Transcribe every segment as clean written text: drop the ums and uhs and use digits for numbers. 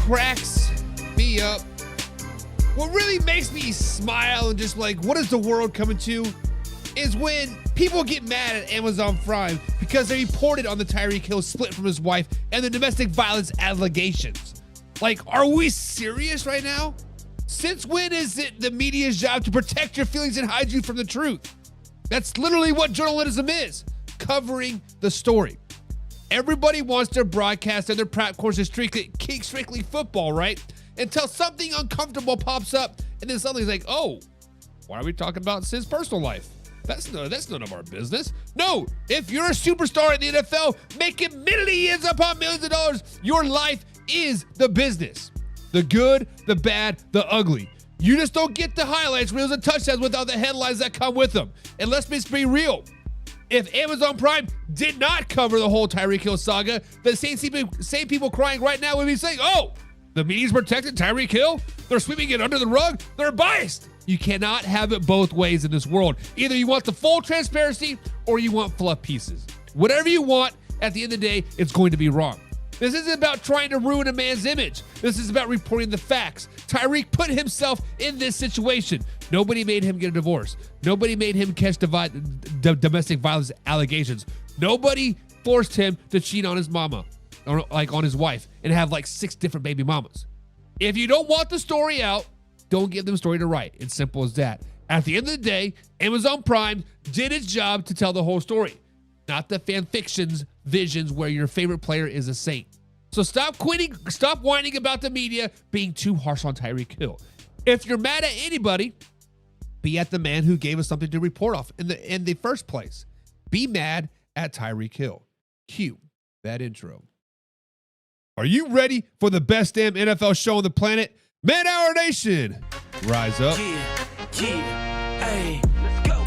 cracks me up, what really makes me smile and just like, what is the world coming to, is when people get mad at Amazon Prime because they reported on the Tyreek Hill split from his wife and the domestic violence allegations. Like, are we serious right now? Since when is it the media's job to protect your feelings and hide you from the truth? That's literally what journalism is, covering the story. Everybody wants their broadcast and their platforms is strictly football, right? Until something uncomfortable pops up, and then suddenly it's like, oh, why are we talking about Sid's personal life? That's none of our business. No, if you're a superstar in the NFL, making millions upon millions of dollars, your life is the business. The good, the bad, the ugly. You just don't get the highlights, reels, and touchdowns without the headlines that come with them. And let's be real. If Amazon Prime did not cover the whole Tyreek Hill saga, the same people crying right now would be saying, oh, the media's protected Tyreek Hill? They're sweeping it under the rug? They're biased. You cannot have it both ways in this world. Either you want the full transparency or you want fluff pieces. Whatever you want, at the end of the day, it's going to be wrong. This isn't about trying to ruin a man's image. This is about reporting the facts. Tyreek put himself in this situation. Nobody made him get a divorce. Nobody made him catch domestic violence allegations. Nobody forced him to cheat on his mama, or like on his wife, and have like 6 different baby mamas. If you don't want the story out, don't give them a story to write. It's simple as that. At the end of the day, Amazon Prime did its job to tell the whole story, not the fan fictions visions where your favorite player is a saint. So stop whining about the media being too harsh on Tyreek Hill. If you're mad at anybody, be at the man who gave us something to report off in the first place. Be mad at Tyreek Hill. Cue that intro. Are you ready for the best damn NFL show on the planet? Man Hour Nation, rise up. Yeah, hey, let's go.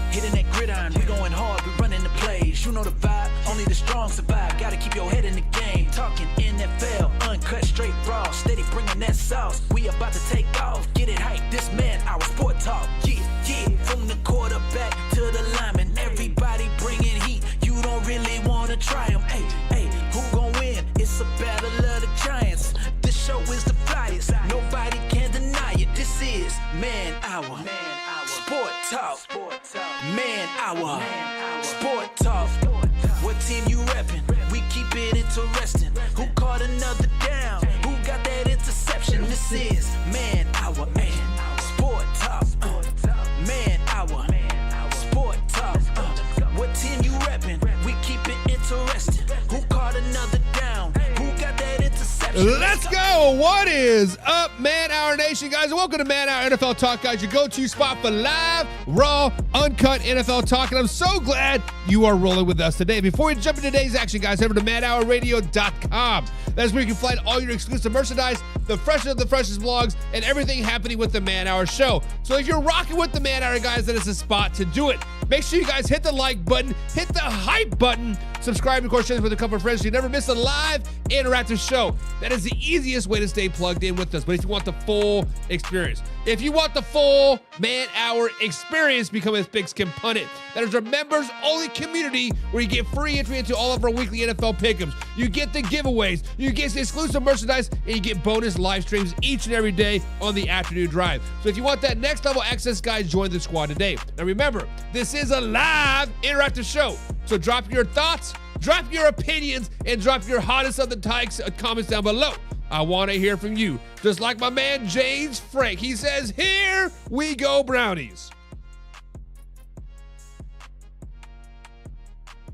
Hitting that gridiron, we going hard, we running the plays. You know the vibe, only the strong survive. Gotta keep your head in the game. Talking NFL, uncut, straight raw, steady bringing that sauce. We about to take off, get it hype. This man, our sport talk. Yeah, from the quarterback to the lineman, everybody bringing heat. You don't really wanna try them. Hey, who gon' win? It's a battle of the giants. This show is the flyest. Nobody can deny it. This is Man Hour. Sport Talk. Man Hour. Sport Talk. What team you reppin'? We keep it interesting. Who caught another down? Who got that interception? This is Man Hour. Sport Talk. Man Hour. Sport Talk. What team you reppin'? We keep it interesting. Who caught another down? Who got that interception? Let's go. What is up, Man Hour Nation, guys? And welcome to Man Hour NFL Talk, guys, your go-to spot for live, raw, uncut NFL talk. And I'm so glad you are rolling with us today. Before we jump into today's action, guys, head over to manhourradio.com. That's where you can find all your exclusive merchandise, the freshest of the freshest vlogs, and everything happening with the Man Hour show. So if you're rocking with the Man Hour, guys, that is the spot to do it. Make sure you guys hit the like button, hit the hype button, subscribe, and of course, share this with a couple of friends so you never miss a live, interactive show. That is the easiest way to stay plugged in with us. But if you want the full experience, if you want the full Man Hour experience, become a Big Skim Pundit. That is our members-only community where you get free entry into all of our weekly NFL pick'ems. You get the giveaways, you get the exclusive merchandise, and you get bonus live streams each and every day on the afternoon drive. So if you want that next level access, guys, join the squad today. Now remember, this is a live, interactive show. So drop your thoughts, drop your opinions, and drop your hottest of the takes comments down below. I want to hear from you. Just like my man James Frank. He says, here we go, Brownies.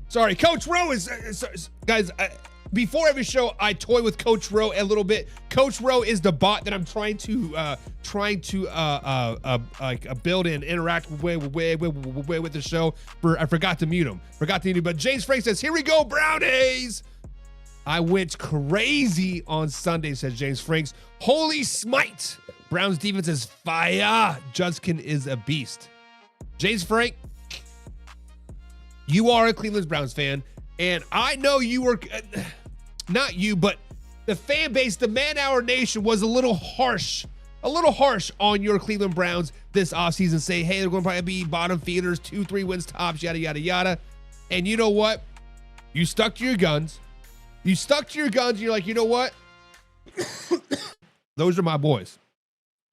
Sorry, Coach Rowe is guys, before every show, I toy with Coach Rowe a little bit. Coach Rowe is the bot that I'm trying to build and interact with the show. I forgot to mute him. But James Frank says, here we go, Brownies. I went crazy on Sunday, says James Franks. Holy smite. Browns defense is fire. Judkins is a beast. James Frank, you are a Cleveland Browns fan, and I know you were, not you, but the fan base, the Man Hour Nation was a little harsh on your Cleveland Browns this offseason. Say, hey, they're going to probably be bottom feeders, 2-3 wins tops, yada, yada, yada. And you know what? You stuck to your guns. And you're like, you know what? Those are my boys.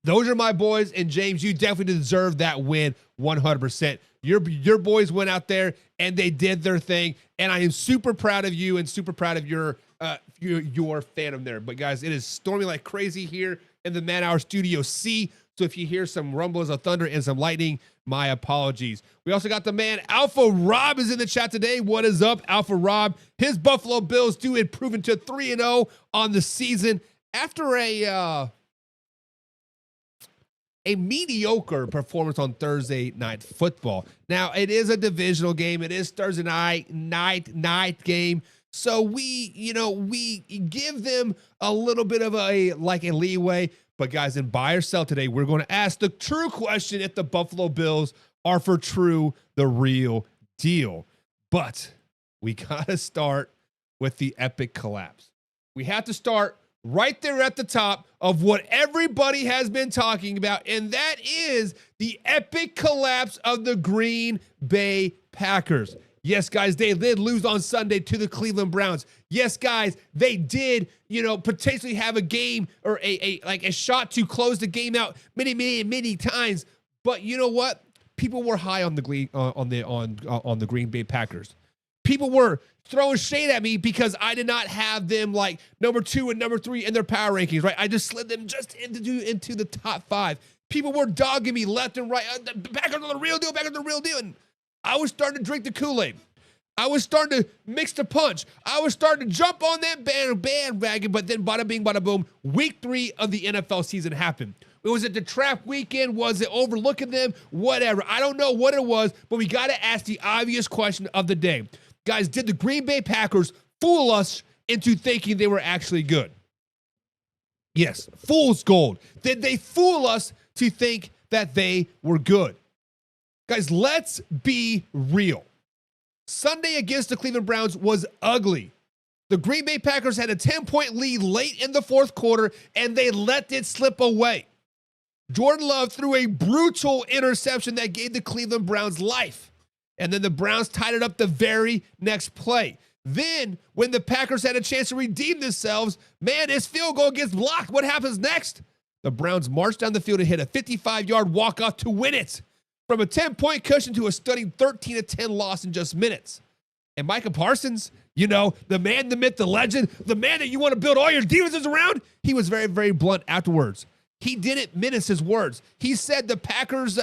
Those are my boys, and James, you definitely deserve that win 100%. Your boys went out there, and they did their thing, and I am super proud of you and super proud of your fandom there. But, guys, it is storming like crazy here in the Man Hour Studio C, so if you hear some rumbles of thunder and some lightning, my apologies. We also got the man Alpha Rob is in the chat today. What is up, Alpha Rob? His Buffalo Bills do improve to 3-0 on the season after a mediocre performance on Thursday Night Football. Now, it is a divisional game. It is Thursday night game. So we give them a little bit of a leeway. But guys, in buy or sell today, we're going to ask the true question if the Buffalo Bills are for true the real deal. But we got to start with the epic collapse. We have to start right there at the top of what everybody has been talking about, and that is the epic collapse of the Green Bay Packers. Yes, guys, they did lose on Sunday to the Cleveland Browns. Yes, guys, they did, potentially have a game or a shot to close the game out many times. But you know what? People were high on the Green Bay Packers. People were throwing shade at me because I did not have them like number 2 and number 3 in their power rankings, right? I just slid them just into the top 5. People were dogging me left and right. The Packers are the real deal. Packers are the real deal. And I was starting to drink the Kool-Aid. I was starting to mix the punch. I was starting to jump on that bandwagon, but then bada bing, bada boom, week 3 of the NFL season happened. Was it the trap weekend? Was it overlooking them? Whatever. I don't know what it was, but we got to ask the obvious question of the day. Guys, did the Green Bay Packers fool us into thinking they were actually good? Yes, fool's gold. Did they fool us to think that they were good? Guys, let's be real. Sunday against the Cleveland Browns was ugly. The Green Bay Packers had a 10-point lead late in the fourth quarter, and they let it slip away. Jordan Love threw a brutal interception that gave the Cleveland Browns life. And then the Browns tied it up the very next play. Then, when the Packers had a chance to redeem themselves, man, his field goal gets blocked. What happens next? The Browns marched down the field and hit a 55-yard walk-off to win it. From a 10-point cushion to a stunning 13-10 loss in just minutes. And Micah Parsons, the man, the myth, the legend, the man that you want to build all your defenses around, he was very, very blunt afterwards. He didn't mince his words. He said the Packers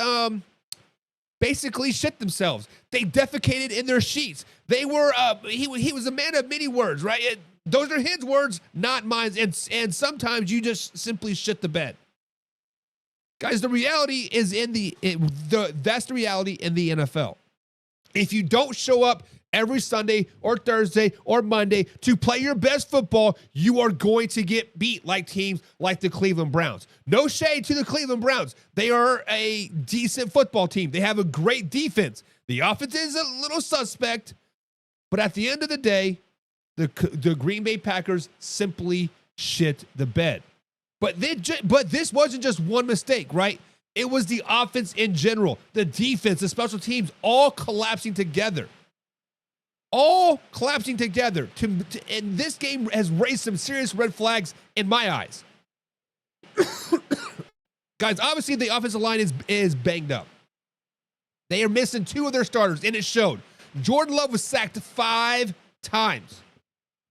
basically shit themselves. They defecated in their sheets. They were, he was a man of many words, right? Those are his words, not mine. And sometimes you just simply shit the bed. Guys, the reality is that's the reality in the NFL. If you don't show up every Sunday or Thursday or Monday to play your best football, you are going to get beat like teams like the Cleveland Browns. No shade to the Cleveland Browns. They are a decent football team. They have a great defense. The offense is a little suspect, but at the end of the day, the Green Bay Packers simply shit the bed. But this wasn't just one mistake, right? It was the offense in general, the defense, the special teams, all collapsing together. All collapsing together. And this game has raised some serious red flags in my eyes. Guys, obviously the offensive line is banged up. They are missing 2 of their starters, and it showed. Jordan Love was sacked 5 times.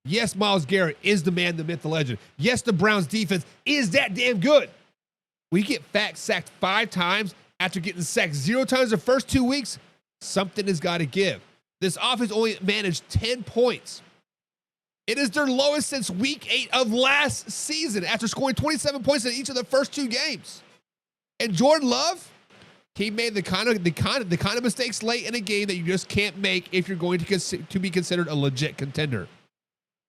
Yes, Myles Garrett is the man, the myth, the legend. Yes, the Browns defense is that damn good. We get sacked 5 times after getting sacked 0 times the first 2 weeks. Something has got to give. This offense only managed 10 points. It is their lowest since week 8 of last season after scoring 27 points in each of the first 2 games. And Jordan Love, he made the kind of mistakes late in a game that you just can't make if you're going to be considered a legit contender.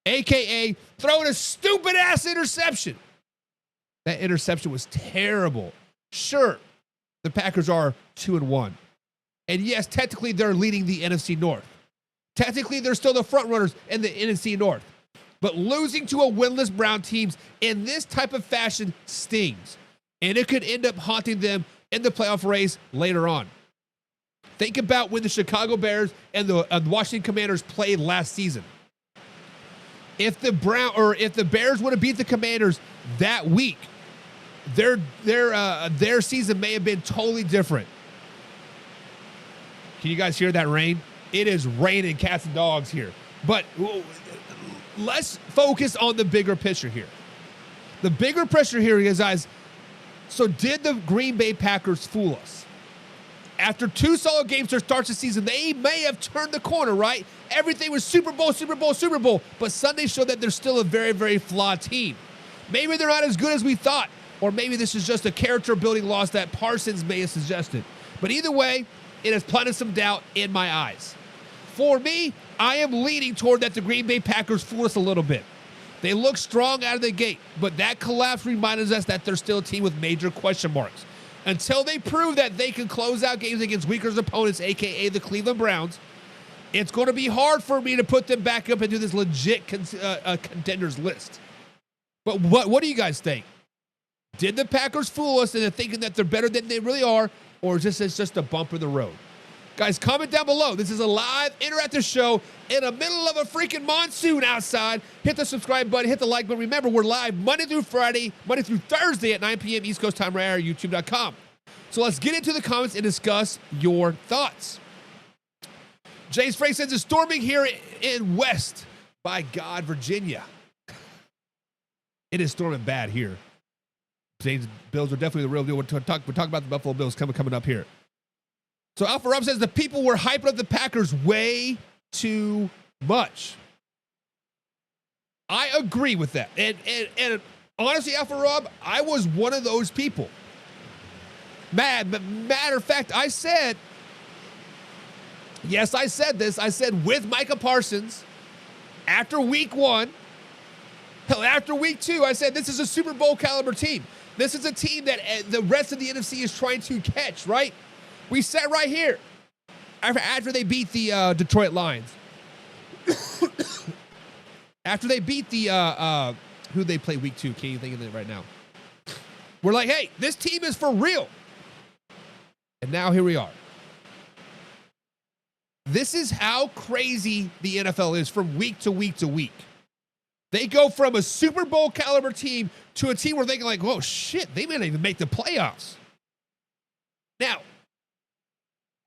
AKA throwing a stupid ass interception. That interception was terrible. Sure, the Packers are 2-1. And yes, technically they're leading the NFC North. Technically they're still the front runners in the NFC North. But losing to a winless Brown teams in this type of fashion stings. And it could end up haunting them in the playoff race later on. Think about when the Chicago Bears and the Washington Commanders played last season. If the Bears would have beat the Commanders that week, their season may have been totally different. Can you guys hear that rain? It is raining cats and dogs here. But let's focus on the bigger picture here. The bigger picture here is, guys, so did the Green Bay Packers fool us? After 2 solid games to start the season, they may have turned the corner, right? Everything was Super Bowl, Super Bowl, Super Bowl. But Sunday showed that they're still a very, very flawed team. Maybe they're not as good as we thought. Or maybe this is just a character-building loss that Parsons may have suggested. But either way, it has planted some doubt in my eyes. For me, I am leaning toward that the Green Bay Packers fooled us a little bit. They look strong out of the gate, but that collapse reminds us that they're still a team with major question marks. Until they prove that they can close out games against weaker opponents, a.k.a. the Cleveland Browns, it's going to be hard for me to put them back up into this legit contenders list. But what do you guys think? Did the Packers fool us into thinking that they're better than they really are, or is this just a bump in the road? Guys, comment down below. This is a live, interactive show in the middle of a freaking monsoon outside. Hit the subscribe button, hit the like button. Remember, we're live Monday through Thursday at 9 p.m. East Coast time right here, youtube.com. So let's get into the comments and discuss your thoughts. James Frank says it's storming here in West, by God, Virginia. It is storming bad here. James, Bills are definitely the real deal. We're talking about the Buffalo Bills coming up here. So Alpha Rob says the people were hyping up the Packers way too much. I agree with that. And honestly, Alpha Rob, I was one of those people. Matter of fact, I said this. I said with Micah Parsons, after week 1, hell, after week 2, I said this is a Super Bowl caliber team. This is a team that the rest of the NFC is trying to catch, right? We sat right here after they beat the Detroit Lions. After they beat the who they play week 2? Can't you think of it right now? We're like, hey, this team is for real. And now here we are. This is how crazy the NFL is from week to week to week. They go from a Super Bowl caliber team to a team where they can like, oh shit, they may not even make the playoffs. Now,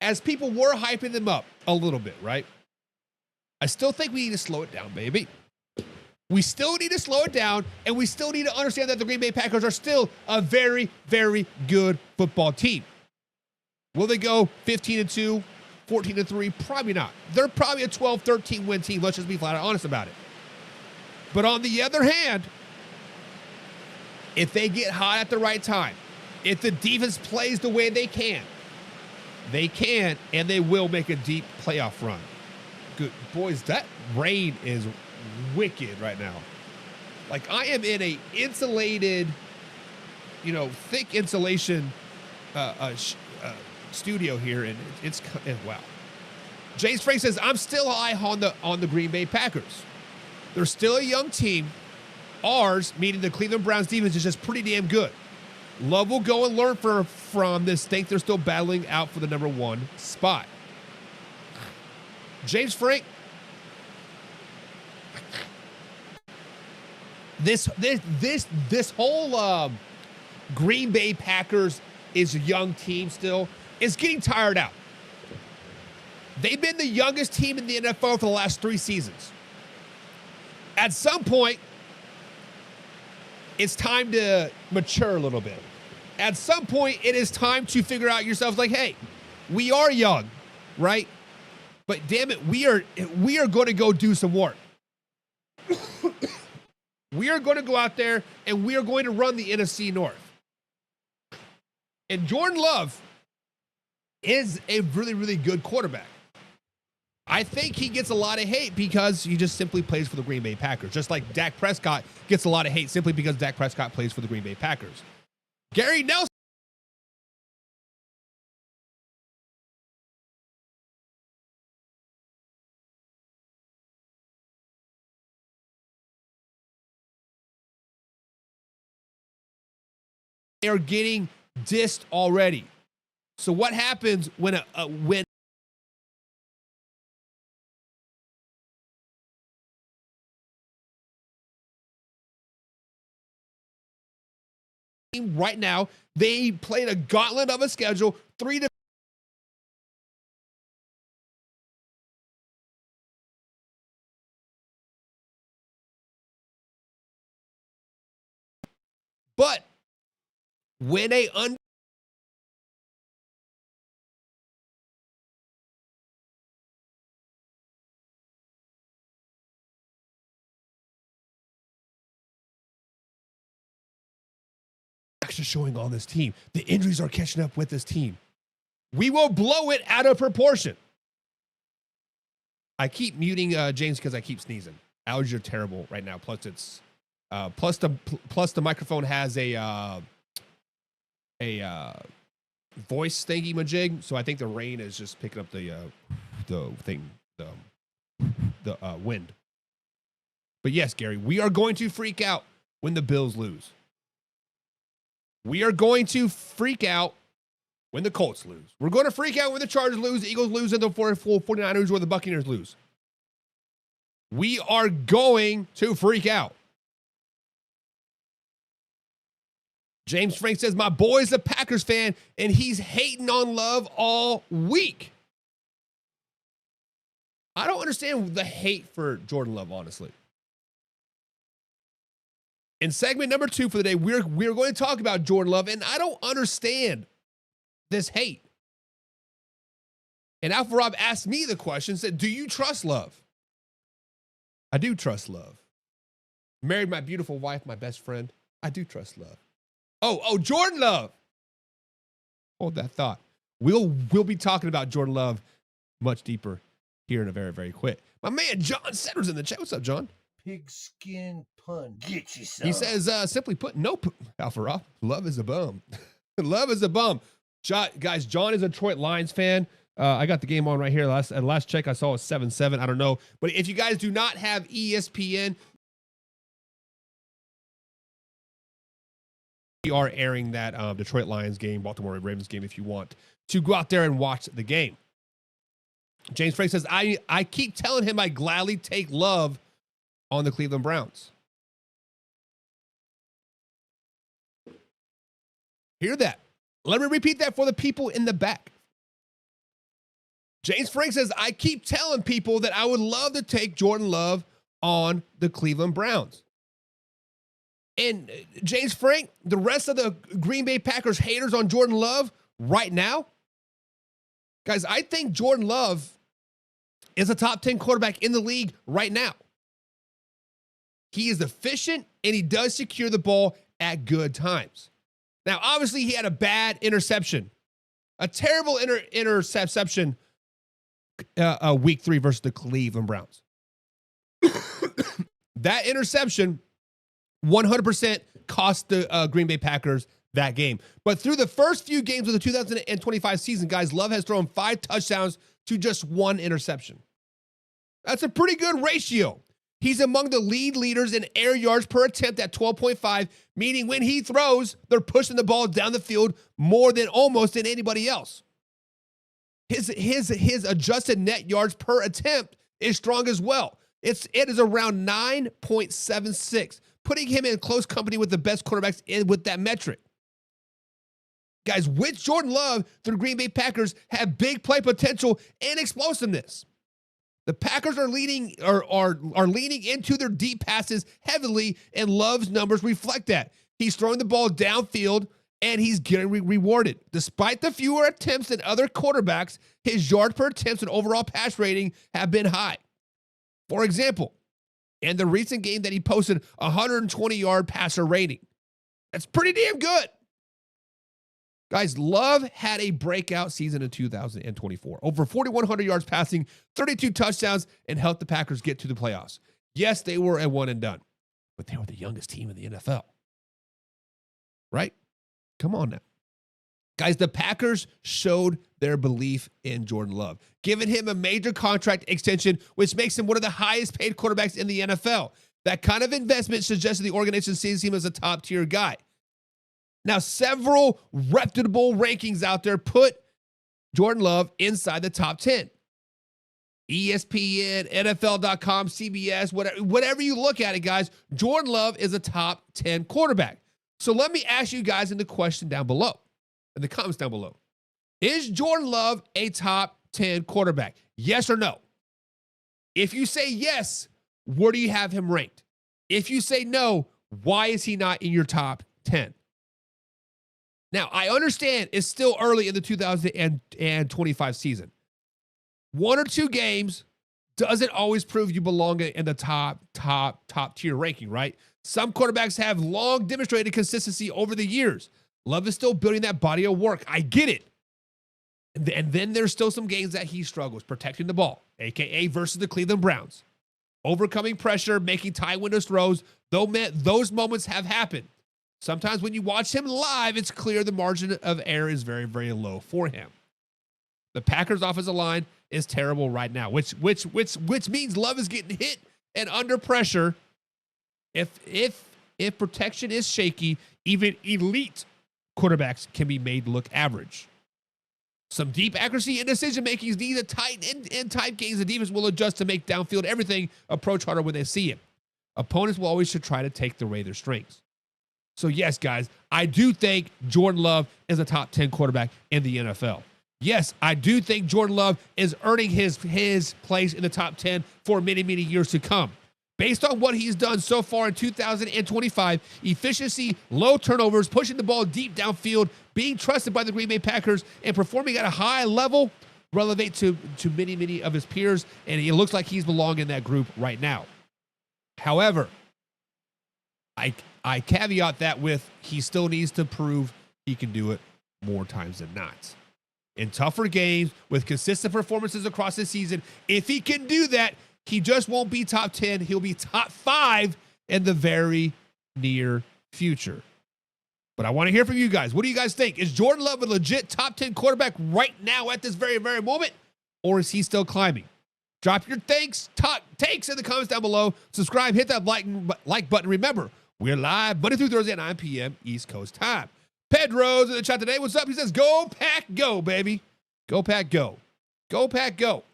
as people were hyping them up a little bit, right? I still think we need to slow it down, baby. We still need to slow it down, and we still need to understand that the Green Bay Packers are still a very, very good football team. Will they go 15-2, 14-3? Probably not. They're probably a 12-13 win team. Let's just be flat out honest about it. But on the other hand, if they get hot at the right time, if the defense plays the way they can and they will make a deep playoff run. Good boys, that rain is wicked right now. Like I am in a insulated, thick insulation studio here, and it's wow. James Frank says I'm still high on the Green Bay Packers. They're still a young team. Ours, meaning the Cleveland Browns defense, is just pretty damn good. Love will go and learn from this. Think they're still battling out for the number 1 spot. James Frank, this whole Green Bay Packers is a young team still. Is getting tired out. They've been the youngest team in the NFL for the last 3 seasons. At some point, it's time to mature a little bit. At some point, it is time to figure out yourselves like, hey, we are young, right? But damn it, we are going to go do some work. We are going to go out there and we are going to run the NFC North. And Jordan Love is a really, really good quarterback. I think he gets a lot of hate because he just simply plays for the Green Bay Packers. Just like Dak Prescott gets a lot of hate simply because Dak Prescott plays for the Green Bay Packers. Gary Nelson. They are getting dissed already. So what happens when right now. They played a gauntlet of a schedule, but when actually showing on this team, the injuries are catching up with this team. We will blow it out of proportion. I keep muting James because I keep sneezing. Allergies are terrible right now. Plus, it's plus the microphone has a voice thingy majig, so I think the rain is just picking up the wind. But yes, Gary, we are going to freak out when the Bills lose. We are going to freak out when the Colts lose. We're going to freak out when the Chargers lose, the Eagles lose, and the 49ers or the Buccaneers lose. We are going to freak out. James Frank says, my boy's a Packers fan, and he's hating on Love all week. I don't understand the hate for Jordan Love, honestly. In segment number 2 for the day, we're going to talk about Jordan Love, and I don't understand this hate. And Alpha Rob asked me the question, said, do you trust Love? I do trust Love. Married my beautiful wife, my best friend. I do trust Love. Oh, Jordan Love. Hold that thought. We'll be talking about Jordan Love much deeper here in a very, very quick. My man, John Setter's in the chat. What's up, John? Pigskin pun. Get you some. He says, simply put, nope, Alpha Rob. Love is a bum. Love is a bum. Guys, John is a Detroit Lions fan. I got the game on right here. Last check, I saw it 7-7. I don't know. But if you guys do not have ESPN, we are airing that Detroit Lions game, Baltimore Ravens game, if you want to go out there and watch the game. James Frank says, I keep telling him I gladly take Love on the Cleveland Browns. Hear that? Let me repeat that for the people in the back. James Frank says, I keep telling people that I would love to take Jordan Love on the Cleveland Browns. And James Frank, the rest of the Green Bay Packers haters on Jordan Love right now, guys, I think Jordan Love is a top 10 quarterback in the league right now. He is efficient, and he does secure the ball at good times. Now, obviously, he had a bad interception, a terrible interception week 3 versus the Cleveland Browns. That interception 100% cost the Green Bay Packers that game. But through the first few games of the 2025 season, guys, Love has thrown 5 touchdowns to just 1 interception. That's a pretty good ratio. He's among the lead leaders in air yards per attempt at 12.5, meaning when he throws, they're pushing the ball down the field more than almost than anybody else. His adjusted net yards per attempt is strong as well. It is around 9.76, putting him in close company with the best quarterbacks with that metric. Guys, with Jordan Love, the Green Bay Packers have big play potential and explosiveness. The Packers are leaning into their deep passes heavily, and Love's numbers reflect that. He's throwing the ball downfield, and he's getting rewarded. Despite the fewer attempts than other quarterbacks, his yards per attempt and overall pass rating have been high. For example, in the recent game that he posted 120-yard passer rating. That's pretty damn good. Guys, Love had a breakout season in 2024. Over 4,100 yards passing, 32 touchdowns, and helped the Packers get to the playoffs. Yes, they were a one and done, but they were the youngest team in the NFL. Right? Come on now. Guys, the Packers showed their belief in Jordan Love, giving him a major contract extension, which makes him one of the highest paid quarterbacks in the NFL. That kind of investment suggested the organization sees him as a top-tier guy. Now, several reputable rankings out there put Jordan Love inside the top 10. ESPN, NFL.com, CBS, whatever you look at it, guys, Jordan Love is a top 10 quarterback. So let me ask you guys in the question down below, in the comments down below. Is Jordan Love a top 10 quarterback? Yes or no? If you say yes, where do you have him ranked? If you say no, why is he not in your top 10? Now, I understand it's still early in the 2025 season. 1 or 2 games doesn't always prove you belong in the top tier ranking, right? Some quarterbacks have long demonstrated consistency over the years. Love is still building that body of work. I get it. And then there's still some games that he struggles protecting the ball, a.k.a. versus the Cleveland Browns. Overcoming pressure, making tie window throws, those moments have happened. Sometimes when you watch him live, it's clear the margin of error is very, very low for him. The Packers' offensive line is terrible right now, which means Love is getting hit and under pressure. If protection is shaky, even elite quarterbacks can be made look average. Some deep accuracy and decision-making is needed in tight games. The defense will adjust to make downfield everything approach harder when they see it. Opponents will always should try to take away their strengths. So yes, guys, I do think Jordan Love is a top 10 quarterback in the NFL. Yes, I do think Jordan Love is earning his place in the top 10 for many, many years to come. Based on what he's done so far in 2025, efficiency, low turnovers, pushing the ball deep downfield, being trusted by the Green Bay Packers, and performing at a high level, relevate to many, many of his peers, and it looks like he's belonging in that group right now. However, I caveat that with he still needs to prove he can do it more times than not. In tougher games, with consistent performances across the season, if he can do that, he just won't be top 10. He'll be top 5 in the very near future. But I want to hear from you guys. What do you guys think? Is Jordan Love a legit top 10 quarterback right now at this very, very moment? Or is he still climbing? Drop your takes in the comments down below. Subscribe, hit that like button. Remember, we're live Monday through Thursday at 9 p.m. East Coast time. Pedro's in the chat today. What's up? He says, go Pack, go, baby. Go Pack, go. Go Pack, go.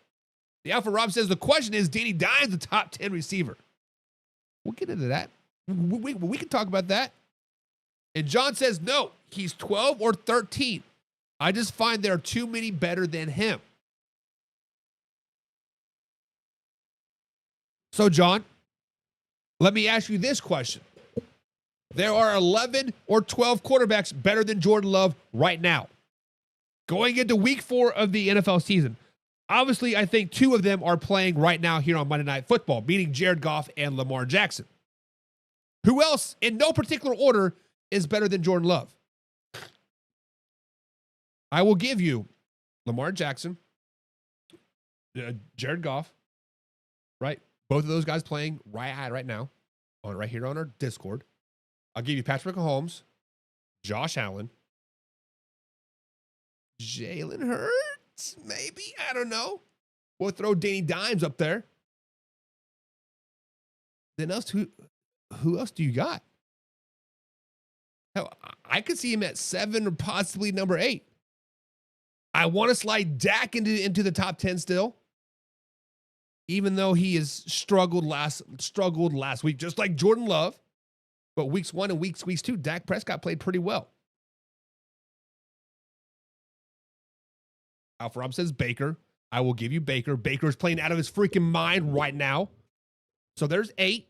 The Alpha Rob says, the question is, Danny Dimes the top 10 receiver? We'll get into that. We can talk about that. And John says, no, he's 12 or 13. I just find there are too many better than him. So, John, let me ask you this question. There are 11 or 12 quarterbacks better than Jordan Love right now. Going into week 4 of the NFL season. Obviously, I think 2 of them are playing right now here on Monday Night Football, meaning Jared Goff and Lamar Jackson. Who else, in no particular order, is better than Jordan Love? I will give you Lamar Jackson, Jared Goff, right? Both of those guys playing right now, right here on our Discord. I'll give you Patrick Mahomes, Josh Allen, Jalen Hurts, maybe? I don't know. We'll throw Danny Dimes up there. Then who else do you got? Hell, I could see him at 7 or possibly number 8. I want to slide Dak into the top 10 still, even though he has struggled last week, just like Jordan Love. But weeks 1 and weeks 2, Dak Prescott played pretty well. Alpha Rob says Baker. I will give you Baker. Baker is playing out of his freaking mind right now. So there's 8.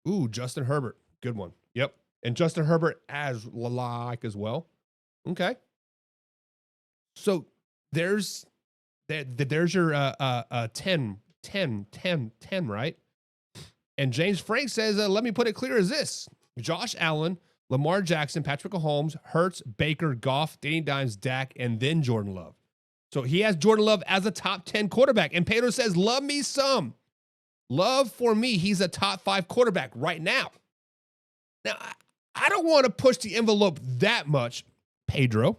Ooh, Justin Herbert. Good one. Yep. And Justin Herbert as well. Okay. So there's your 10, right? And James Frank says, let me put it clear as this. Josh Allen, Lamar Jackson, Patrick Mahomes, Hurts, Baker, Goff, Danny Dimes, Dak, and then Jordan Love. So he has Jordan Love as a top 10 quarterback. And Pedro says, love me some. Love for me, he's a top 5 quarterback right now. Now, I don't want to push the envelope that much, Pedro.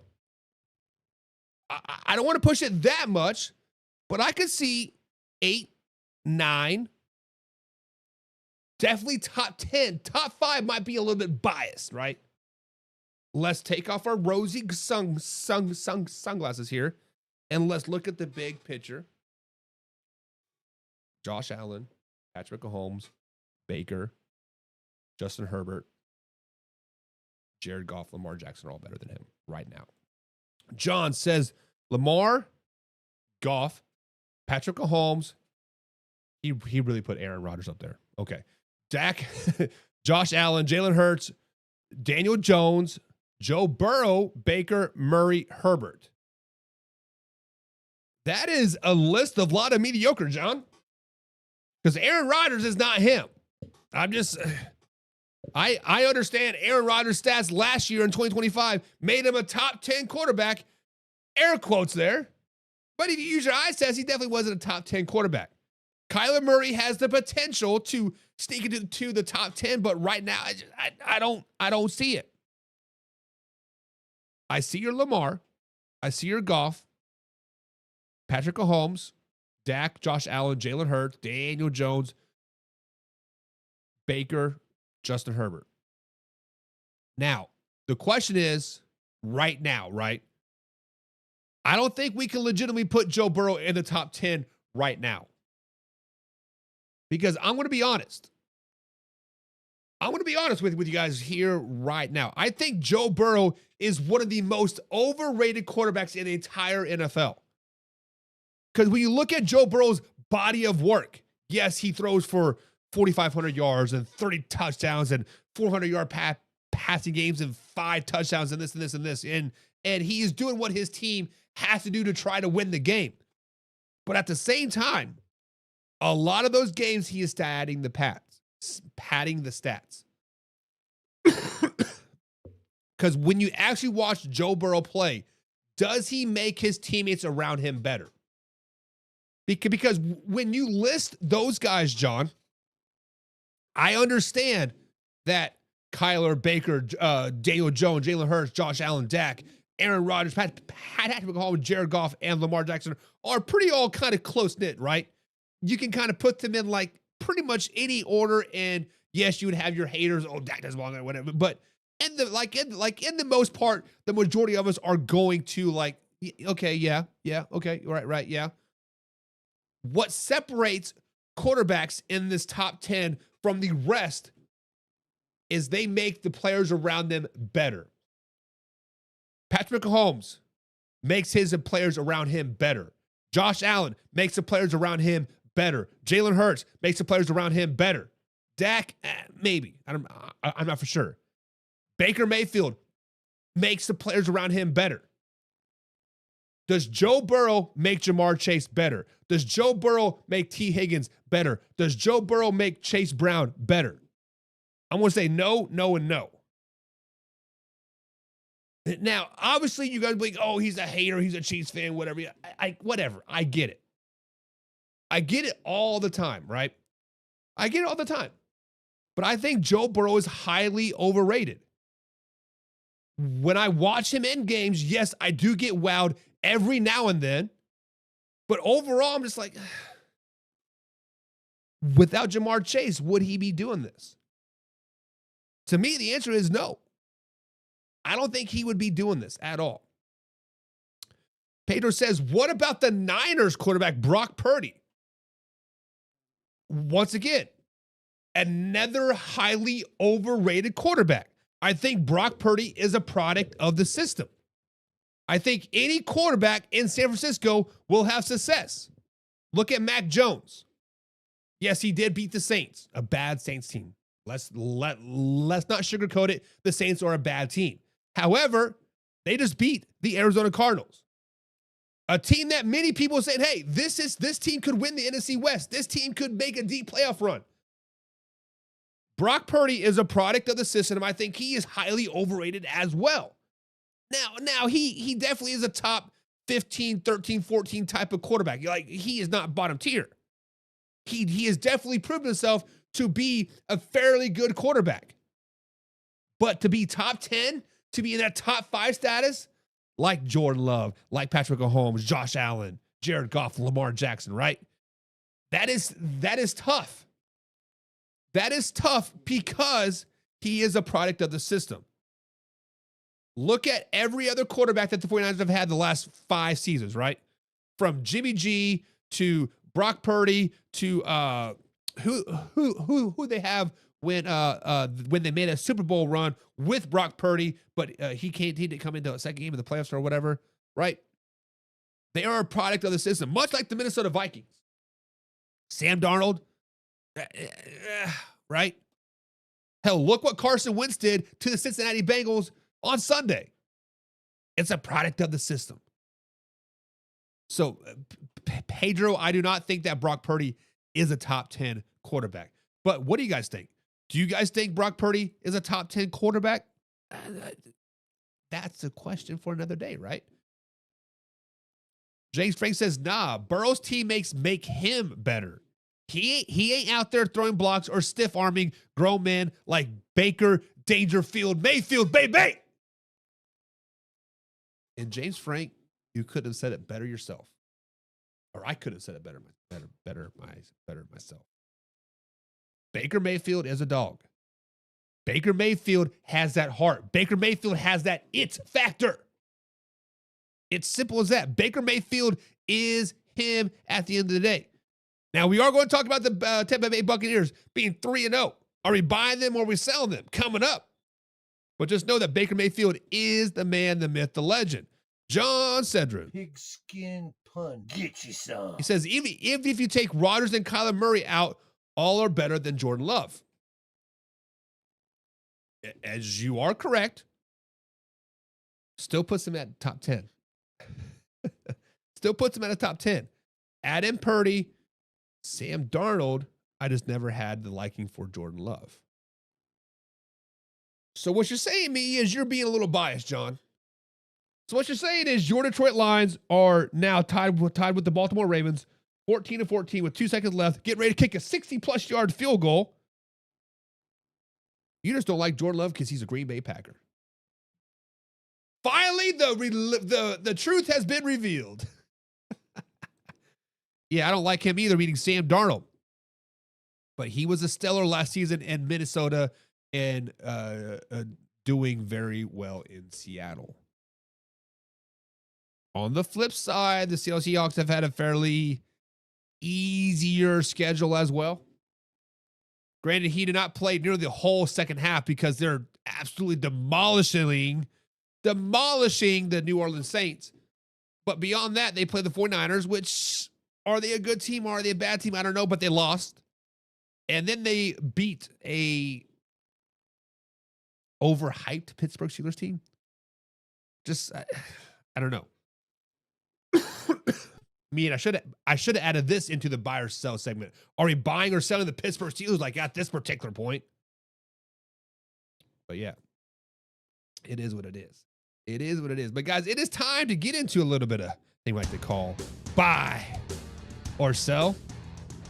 I don't want to push it that much, but I could see 8, 9, definitely top 10. Top 5 might be a little bit biased, right? Let's take off our rosy sunglasses here, and let's look at the big picture. Josh Allen, Patrick Mahomes, Baker, Justin Herbert, Jared Goff, Lamar Jackson are all better than him right now. John says Lamar, Goff, Patrick Mahomes. He really put Aaron Rodgers up there. Okay. Dak, Josh Allen, Jalen Hurts, Daniel Jones, Joe Burrow, Baker, Murray, Herbert. That is a list of a lot of mediocre, John. Because Aaron Rodgers is not him. I understand Aaron Rodgers' stats last year in 2025 made him a top 10 quarterback. Air quotes there. But if you use your eyes test, he definitely wasn't a top 10 quarterback. Kyler Murray has the potential to sneak into the top 10, but right now I don't see it. I see your Lamar. I see your Goff, Patrick Mahomes, Dak, Josh Allen, Jalen Hurts, Daniel Jones, Baker, Justin Herbert. Now, the question is, right now, right? I don't think we can legitimately put Joe Burrow in the top 10 right now. Because I'm going to be honest. I'm going to be honest with you guys here right now. I think Joe Burrow is one of the most overrated quarterbacks in the entire NFL. Because when you look at Joe Burrow's body of work, yes, he throws for 4,500 yards and 30 touchdowns and 400-yard passing games and 5 touchdowns and this and this and this. And he is doing what his team has to do to try to win the game. But at the same time, a lot of those games he is padding the stats. Because when you actually watch Joe Burrow play, does he make his teammates around him better? Because when you list those guys, John, I understand that Kyler, Baker, Daniel Jones, Jalen Hurts, Josh Allen, Dak, Aaron Rodgers, Patrick Mahomes, Jared Goff, and Lamar Jackson are pretty all kind of close-knit, right? You can kind of put them in like pretty much any order, and yes, you would have your haters, oh, Dak does belong or whatever, but in the most part, the majority of us are going to like, okay, yeah, okay, right, yeah. What separates quarterbacks in this top 10 from the rest is they make the players around them better. Patrick Mahomes makes his players around him better. Josh Allen makes the players around him better. Jalen Hurts makes the players around him better. Dak, maybe. I'm not for sure. Baker Mayfield makes the players around him better. Does Joe Burrow make Jamar Chase better? Does Joe Burrow make T. Higgins better? Does Joe Burrow make Chase Brown better? I'm going to say no, no, and no. Now, obviously, you guys be like, oh, he's a hater, he's a Chiefs fan, whatever. Whatever. I get it. I get it all the time, right? I get it all the time. But I think Joe Burrow is highly overrated. When I watch him in games, yes, I do get wowed every now and then. But overall, I'm just like, without Jamar Chase, would he be doing this? To me, the answer is no. I don't think he would be doing this at all. Pedro says, what about the Niners quarterback, Brock Purdy? Once again, another highly overrated quarterback. I think Brock Purdy is a product of the system. I think any quarterback in San Francisco will have success. Look at Mac Jones. Yes, he did beat the Saints, a bad Saints team. Let's not sugarcoat it. The Saints are a bad team. However, they just beat the Arizona Cardinals, a team that many people said, hey, this team could win the NFC West. This team could make a deep playoff run. Brock Purdy is a product of the system. I think he is highly overrated as well. Now he definitely is a top 15, 13, 14 type of quarterback. Like, he is not bottom tier. He has definitely proven himself to be a fairly good quarterback. But to be top 10, to be in that top 5 status, like Jordan Love, like Patrick Mahomes, Josh Allen, Jared Goff, Lamar Jackson, right? That is tough. That is tough because he is a product of the system. Look at every other quarterback that the 49ers have had the last 5 seasons, right? From Jimmy G to Brock Purdy to who they have when they made a Super Bowl run with Brock Purdy, but he didn't come into a second game of the playoffs or whatever, right? They are a product of the system, much like the Minnesota Vikings. Sam Darnold, right? Hell, look what Carson Wentz did to the Cincinnati Bengals on Sunday. It's a product of the system. So, Pedro, I do not think that Brock Purdy is a top 10 quarterback. But what do you guys think? Do you guys think Brock Purdy is a top 10 quarterback? That's a question for another day, right? James Frank says, nah, Burrow's teammates make him better. He ain't out there throwing blocks or stiff-arming grown men like Baker, Dangerfield, Mayfield, baby. And James Frank, you could have said it better yourself. Or I could have said it better myself. Baker Mayfield is a dog. Baker Mayfield has that heart. Baker Mayfield has that it factor. It's simple as that. Baker Mayfield is him at the end of the day. Now, we are going to talk about the Tampa Bay Buccaneers being 3-0. Are we buying them or are we selling them? Coming up. But just know that Baker Mayfield is the man, the myth, the legend. John Cedrin. Pigskin pun. Get you some. He says, if you take Rodgers and Kyler Murray out, all are better than Jordan Love. As you are correct, still puts him at top 10. Still puts him at a top 10. Add in Purdy, Sam Darnold. I just never had the liking for Jordan Love. So what you're saying to me is you're being a little biased, John. So what you're saying is your Detroit Lions are now tied with the Baltimore Ravens, 14-14 with 2 seconds left, getting ready to kick a 60-plus yard field goal. You just don't like Jordan Love because he's a Green Bay Packer. Finally, the truth has been revealed. Yeah, I don't like him either, meaning Sam Darnold. But he was a stellar last season in Minnesota and doing very well in Seattle. On the flip side, the Seattle Seahawks have had a fairly easier schedule as well. Granted, he did not play nearly the whole second half because they're absolutely demolishing the New Orleans Saints. But beyond that, they play the 49ers, which, are they a good team or are they a bad team? I don't know, but they lost. And then they beat a overhyped Pittsburgh Steelers team. Just, I don't know. I mean, I should have added this into the buy or sell segment. Are we buying or selling the Pittsburgh Steelers like at this particular point? But yeah, it is what it is. It is what it is. But guys, it is time to get into a little bit of thing we like to call buy or sell.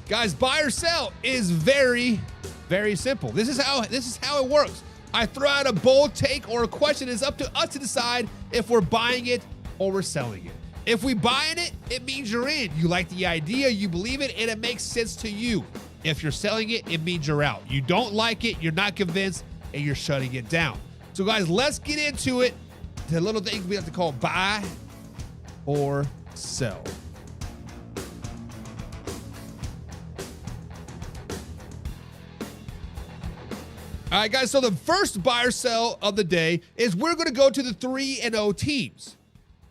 Guys, buy or sell is very, very simple. This is how it works. I throw out a bold take or a question. It's up to us to decide if we're buying it or we're selling it. If we buying it, it means you're in. You like the idea, you believe it, and it makes sense to you. If you're selling it, it means you're out. You don't like it, you're not convinced, and you're shutting it down. So guys, let's get into it. The little things we have to call buy or sell. All right, guys, so the first buy or sell of the day is we're going to go to the 3-0 teams.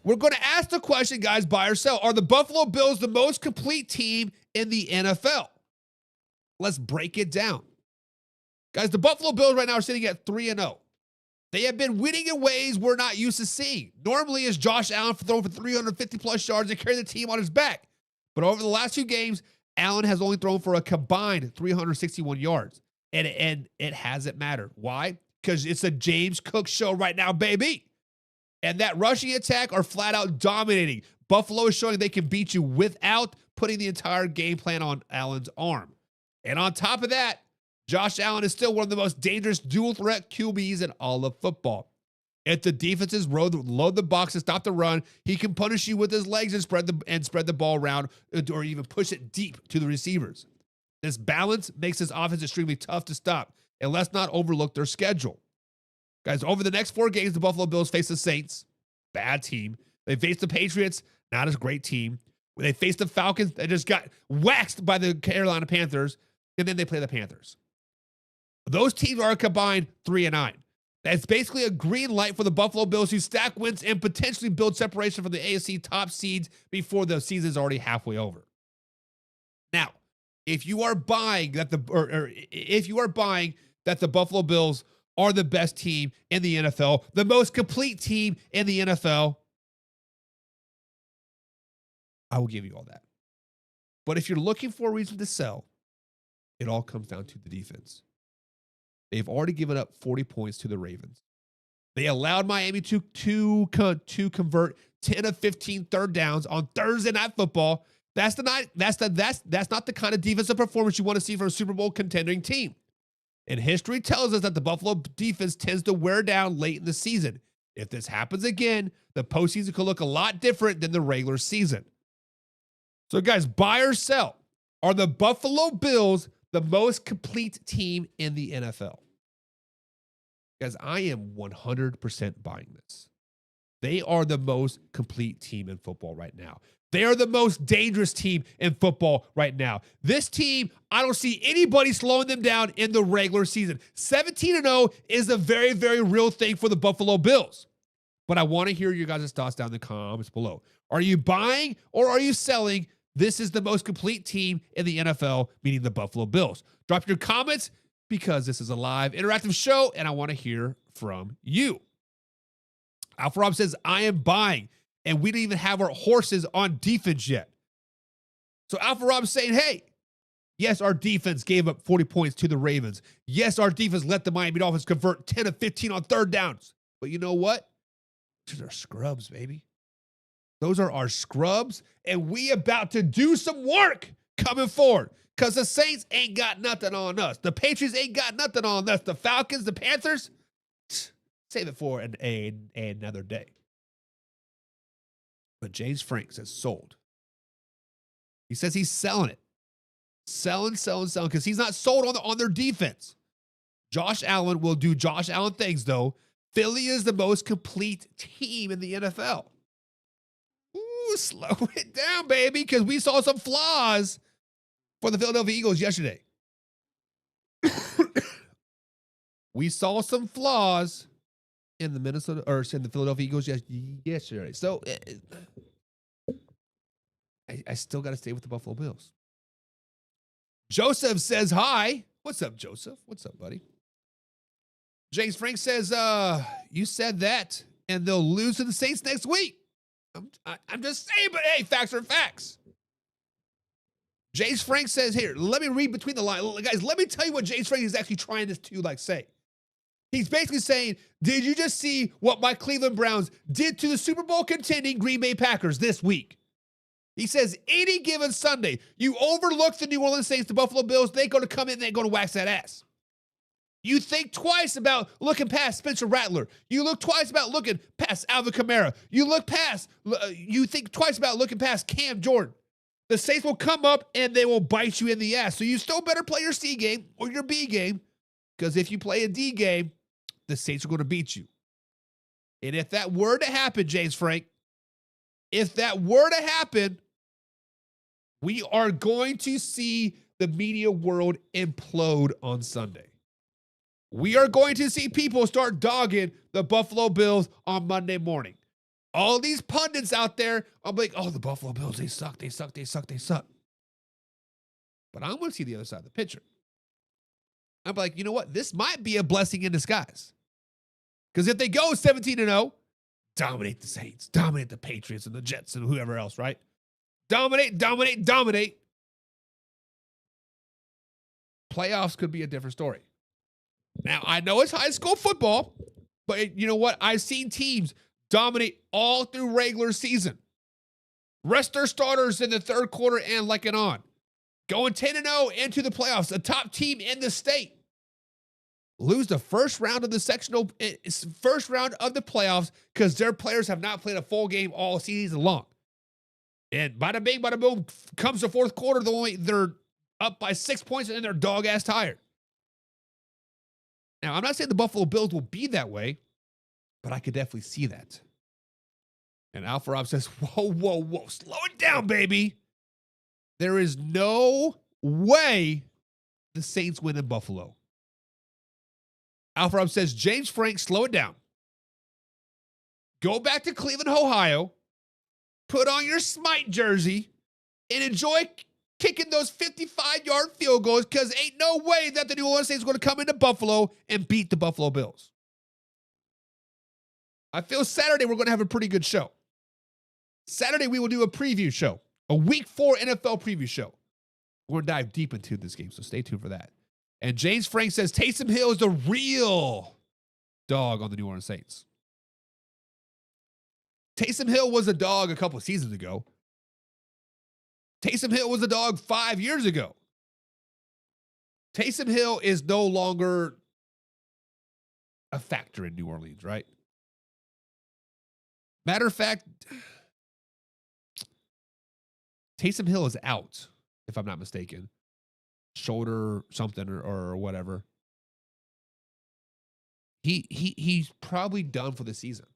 We're going to ask the question, guys, buy or sell. Are the Buffalo Bills the most complete team in the NFL? Let's break it down. Guys, the Buffalo Bills right now are sitting at 3-0. They have been winning in ways we're not used to seeing. Normally, it's Josh Allen throwing for 350-plus yards and carrying the team on his back. But over the last 2 games, Allen has only thrown for a combined 361 yards. And it hasn't mattered. Why? Because it's a James Cook show right now, baby. And that rushing attack are flat out dominating. Buffalo is showing they can beat you without putting the entire game plan on Allen's arm. And on top of that, Josh Allen is still one of the most dangerous dual threat QBs in all of football. If the defenses load the box and stop the run, he can punish you with his legs and spread the ball around or even push it deep to the receivers. This balance makes this offense extremely tough to stop. And let's not overlook their schedule. Guys, over the next 4 games, the Buffalo Bills face the Saints, bad team. They face the Patriots, not as great team. They face the Falcons, they just got waxed by the Carolina Panthers, and then they play the Panthers. Those teams are combined 3-9. That's basically a green light for the Buffalo Bills to stack wins and potentially build separation from the AFC top seeds before the season is already halfway over. Now, if you are buying that the Buffalo Bills are the best team in the NFL, the most complete team in the NFL, I will give you all that. But if you're looking for a reason to sell, it all comes down to the defense. They've already given up 40 points to the Ravens. They allowed Miami to convert 10 of 15 third downs on Thursday Night Football. That's not the kind of defensive performance you want to see from a Super Bowl contending team. And history tells us that the Buffalo defense tends to wear down late in the season. If this happens again, the postseason could look a lot different than the regular season. So guys, buy or sell. Are the Buffalo Bills the most complete team in the NFL? Guys, I am 100% buying this. They are the most complete team in football right now. They are the most dangerous team in football right now. This team, I don't see anybody slowing them down in the regular season. 17-0 is a very, very real thing for the Buffalo Bills. But I want to hear your guys' thoughts down in the comments below. Are you buying or are you selling? This is the most complete team in the NFL, meaning the Buffalo Bills. Drop your comments because this is a live interactive show and I want to hear from you. Alpha Rob says, I am buying, and we didn't even have our horses on defense yet. So Alpha Rob's saying, hey, yes, our defense gave up 40 points to the Ravens. Yes, our defense let the Miami Dolphins convert 10 of 15 on third downs. But you know what? Those are scrubs, baby. Those are our scrubs, and we about to do some work coming forward because the Saints ain't got nothing on us. The Patriots ain't got nothing on us. The Falcons, the Panthers, save it for another day. But James Frank says sold. He says he's selling it. Selling, because he's not sold on their defense. Josh Allen will do Josh Allen things, though. Philly is the most complete team in the NFL. Ooh, slow it down, baby, because we saw some flaws for the Philadelphia Eagles yesterday. We saw some flaws in the Philadelphia Eagles yesterday. So I still got to stay with the Buffalo Bills. Joseph says hi. What's up, Joseph? What's up, buddy? James Frank says, you said that, and they'll lose to the Saints next week. I'm just saying, but hey, facts are facts. James Frank says here, let me read between the lines. Guys, let me tell you what James Frank is actually trying to say. He's basically saying, did you just see what my Cleveland Browns did to the Super Bowl contending Green Bay Packers this week? He says, any given Sunday, you overlook the New Orleans Saints, the Buffalo Bills, they're going to come in, they're going to wax that ass. You think twice about looking past Spencer Rattler. You look twice about looking past Alvin Kamara. You think twice about looking past Cam Jordan. The Saints will come up and they will bite you in the ass. So you still better play your C game or your B game, because if you play a D game, the Saints are going to beat you. And if that were to happen, James Frank, if that were to happen, we are going to see the media world implode on Sunday. We are going to see people start dogging the Buffalo Bills on Monday morning. All these pundits out there are like, oh, the Buffalo Bills, they suck. But I'm going to see the other side of the picture. I'm like, you know what? This might be a blessing in disguise. Because if they go 17-0, dominate the Saints, dominate the Patriots and the Jets and whoever else, right? Dominate. Playoffs could be a different story. Now, I know it's high school football, but you know what? I've seen teams dominate all through regular season. Rest their starters in the third quarter and like it on. Going 10-0 into the playoffs, a top team in the state. Lose the first round of the playoffs because their players have not played a full game all season long. And bada bing, bada boom, comes the fourth quarter, they're up by 6 points and they're dog-ass tired. Now, I'm not saying the Buffalo Bills will be that way, but I could definitely see that. And Alpha Rob says, whoa, slow it down, baby. There is no way the Saints win in Buffalo. Alpha Rob says, James Frank, slow it down. Go back to Cleveland, Ohio. Put on your Smite jersey and enjoy kicking those 55-yard field goals, because ain't no way that the New Orleans Saints is going to come into Buffalo and beat the Buffalo Bills. I feel Saturday we're going to have a pretty good show. Saturday we will do a preview show, a Week 4 NFL preview show. We're going to dive deep into this game, so stay tuned for that. And James Frank says Taysom Hill is the real dog on the New Orleans Saints. Taysom Hill was a dog a couple of seasons ago. Taysom Hill was a dog 5 years ago. Taysom Hill is no longer a factor in New Orleans, right? Matter of fact, Taysom Hill is out, if I'm not mistaken. Shoulder something or whatever. He's probably done for the season.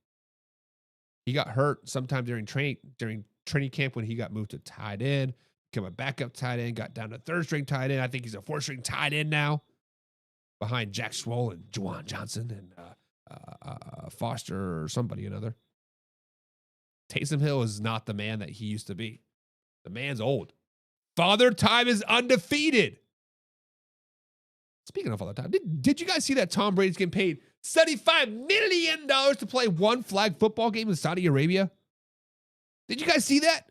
He got hurt sometime during training camp when he got moved to tight end, became a backup tight end, got down to third string tight end. I think he's a fourth string tight end now, behind Jack Swole and Juwan Johnson and Foster or somebody another. Taysom Hill is not the man that he used to be. The man's old. Father Time is undefeated. Speaking of Father Time, did you guys see that Tom Brady's getting paid $75 million to play one flag football game in Saudi Arabia? Did you guys see that?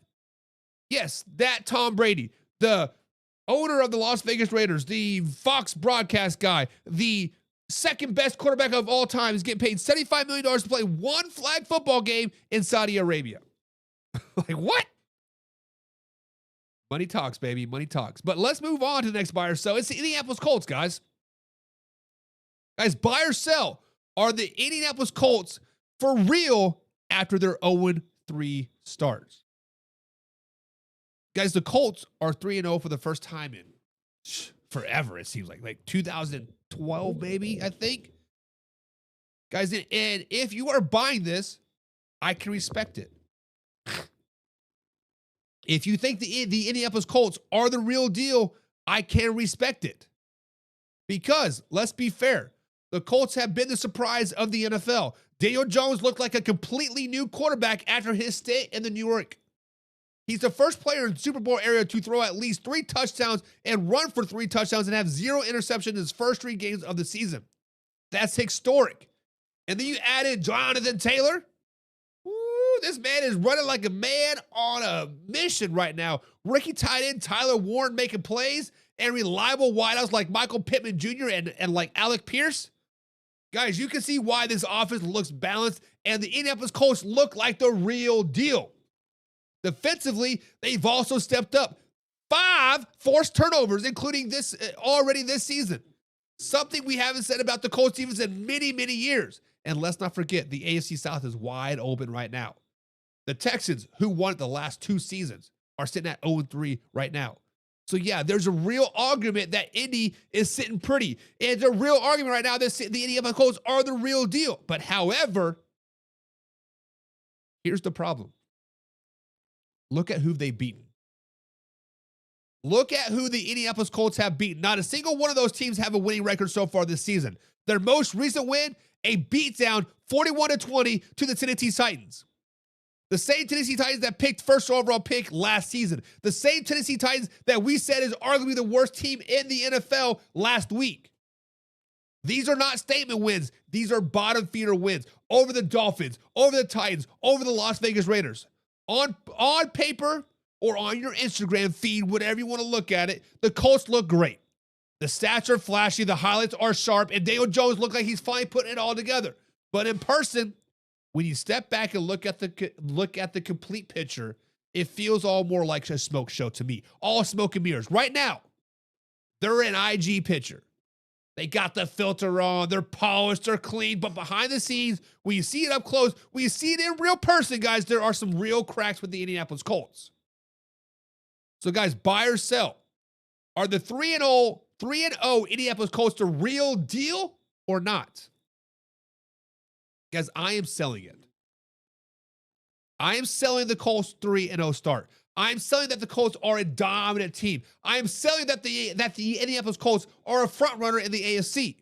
Yes, that Tom Brady, the owner of the Las Vegas Raiders, the Fox broadcast guy, the second best quarterback of all time, is getting paid $75 million to play one flag football game in Saudi Arabia. Like, what? Money talks, baby. Money talks. But let's move on to the next buy or sell. It's the Indianapolis Colts, guys. Guys, buy or sell. Are the Indianapolis Colts for real after their 0-3 starts? Guys, the Colts are 3-0 for the first time in forever, it seems like 2012, maybe, I think. Guys, and if you are buying this, I can respect it. If you think the Indianapolis Colts are the real deal, I can respect it. Because, let's be fair, the Colts have been the surprise of the NFL. Daniel Jones looked like a completely new quarterback after his stay in the New York. He's the first player in Super Bowl era to throw at least 3 touchdowns and run for 3 touchdowns and have 0 interceptions in his first 3 games of the season. That's historic. And then you added Jonathan Taylor. Ooh, this man is running like a man on a mission right now. Rookie tight end Tyler Warren making plays, and reliable wideouts like Michael Pittman Jr. and like Alec Pierce. Guys, you can see why this offense looks balanced, and the Indianapolis Colts look like the real deal. Defensively, they've also stepped up. 5 forced turnovers, including this already this season. Something we haven't said about the Colts defense in many, many years. And let's not forget, the AFC South is wide open right now. The Texans, who won it the last 2 seasons, are sitting at 0-3 right now. So yeah, there's a real argument that Indy is sitting pretty. And there's a real argument right now that the Indianapolis Colts are the real deal. But however, here's the problem. Look at who they've beaten. Look at who the Indianapolis Colts have beaten. Not a single one of those teams have a winning record so far this season. Their most recent win, a beatdown 41-20 to the Tennessee Titans. The same Tennessee Titans that picked first overall pick last season. The same Tennessee Titans that we said is arguably the worst team in the NFL last week. These are not statement wins. These are bottom feeder wins over the Dolphins, over the Titans, over the Las Vegas Raiders. On paper or on your Instagram feed, whatever you want to look at it, the Colts look great. The stats are flashy, the highlights are sharp, and Daniel Jones looks like he's finally putting it all together. But in person, when you step back and look at the complete picture, it feels all more like a smoke show to me. All smoke and mirrors. Right now, they're an IG picture. They got the filter on, they're polished, they're clean, but behind the scenes, when you see it up close, when you see it in real person, guys, there are some real cracks with the Indianapolis Colts. So guys, buy or sell. Are the 3-0 Indianapolis Colts the real deal or not? Guys, I am selling it. I am selling the Colts 3-0 start. I'm selling that the Colts are a dominant team. I am selling that the Indianapolis Colts are a front runner in the AFC.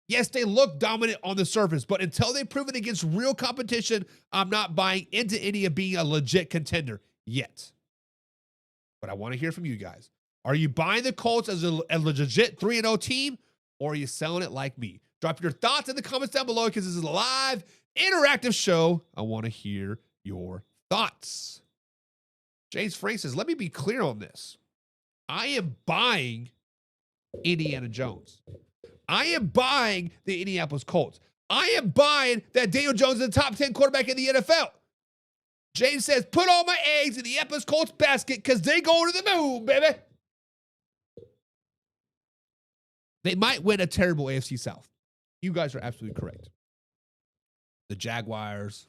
Yes, they look dominant on the surface, but until they prove it against real competition, I'm not buying into any of being a legit contender yet. But I want to hear from you guys. Are you buying the Colts as a legit 3-0 team, or are you selling it like me? Drop your thoughts in the comments down below because this is a live, interactive show. I want to hear your thoughts. James Frank says, let me be clear on this. I am buying Indiana Jones. I am buying the Indianapolis Colts. I am buying that Daniel Jones is the top 10 quarterback in the NFL. James says, put all my eggs in the Indianapolis Colts basket because they go to the moon, baby. They might win a terrible AFC South. You guys are absolutely correct. The Jaguars,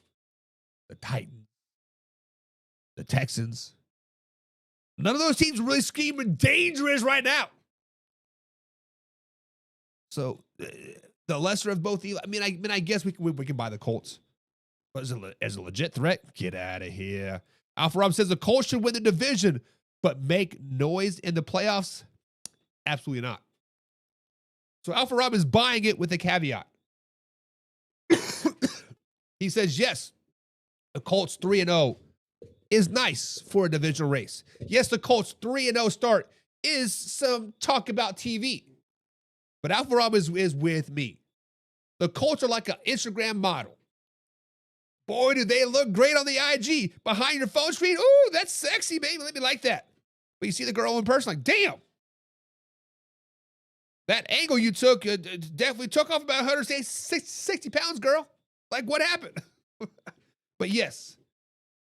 the Titans, the Texans. None of those teams are really screaming dangerous right now. So the lesser of both. I mean, I guess we can buy the Colts. But as a legit threat, get out of here. Alpha Rob says the Colts should win the division, but make noise in the playoffs? Absolutely not. So Alpha Rob is buying it with a caveat. He says, yes, the Colts 3-0 is nice for a divisional race. Yes, the Colts 3-0 start is some talk about TV. But Alpha Rob is with me. The Colts are like an Instagram model. Boy, do they look great on the IG. Behind your phone screen, ooh, that's sexy, baby. Let me like that. But you see the girl in person, like, damn. That angle you took definitely took off about 160 pounds, girl. Like, what happened? But yes,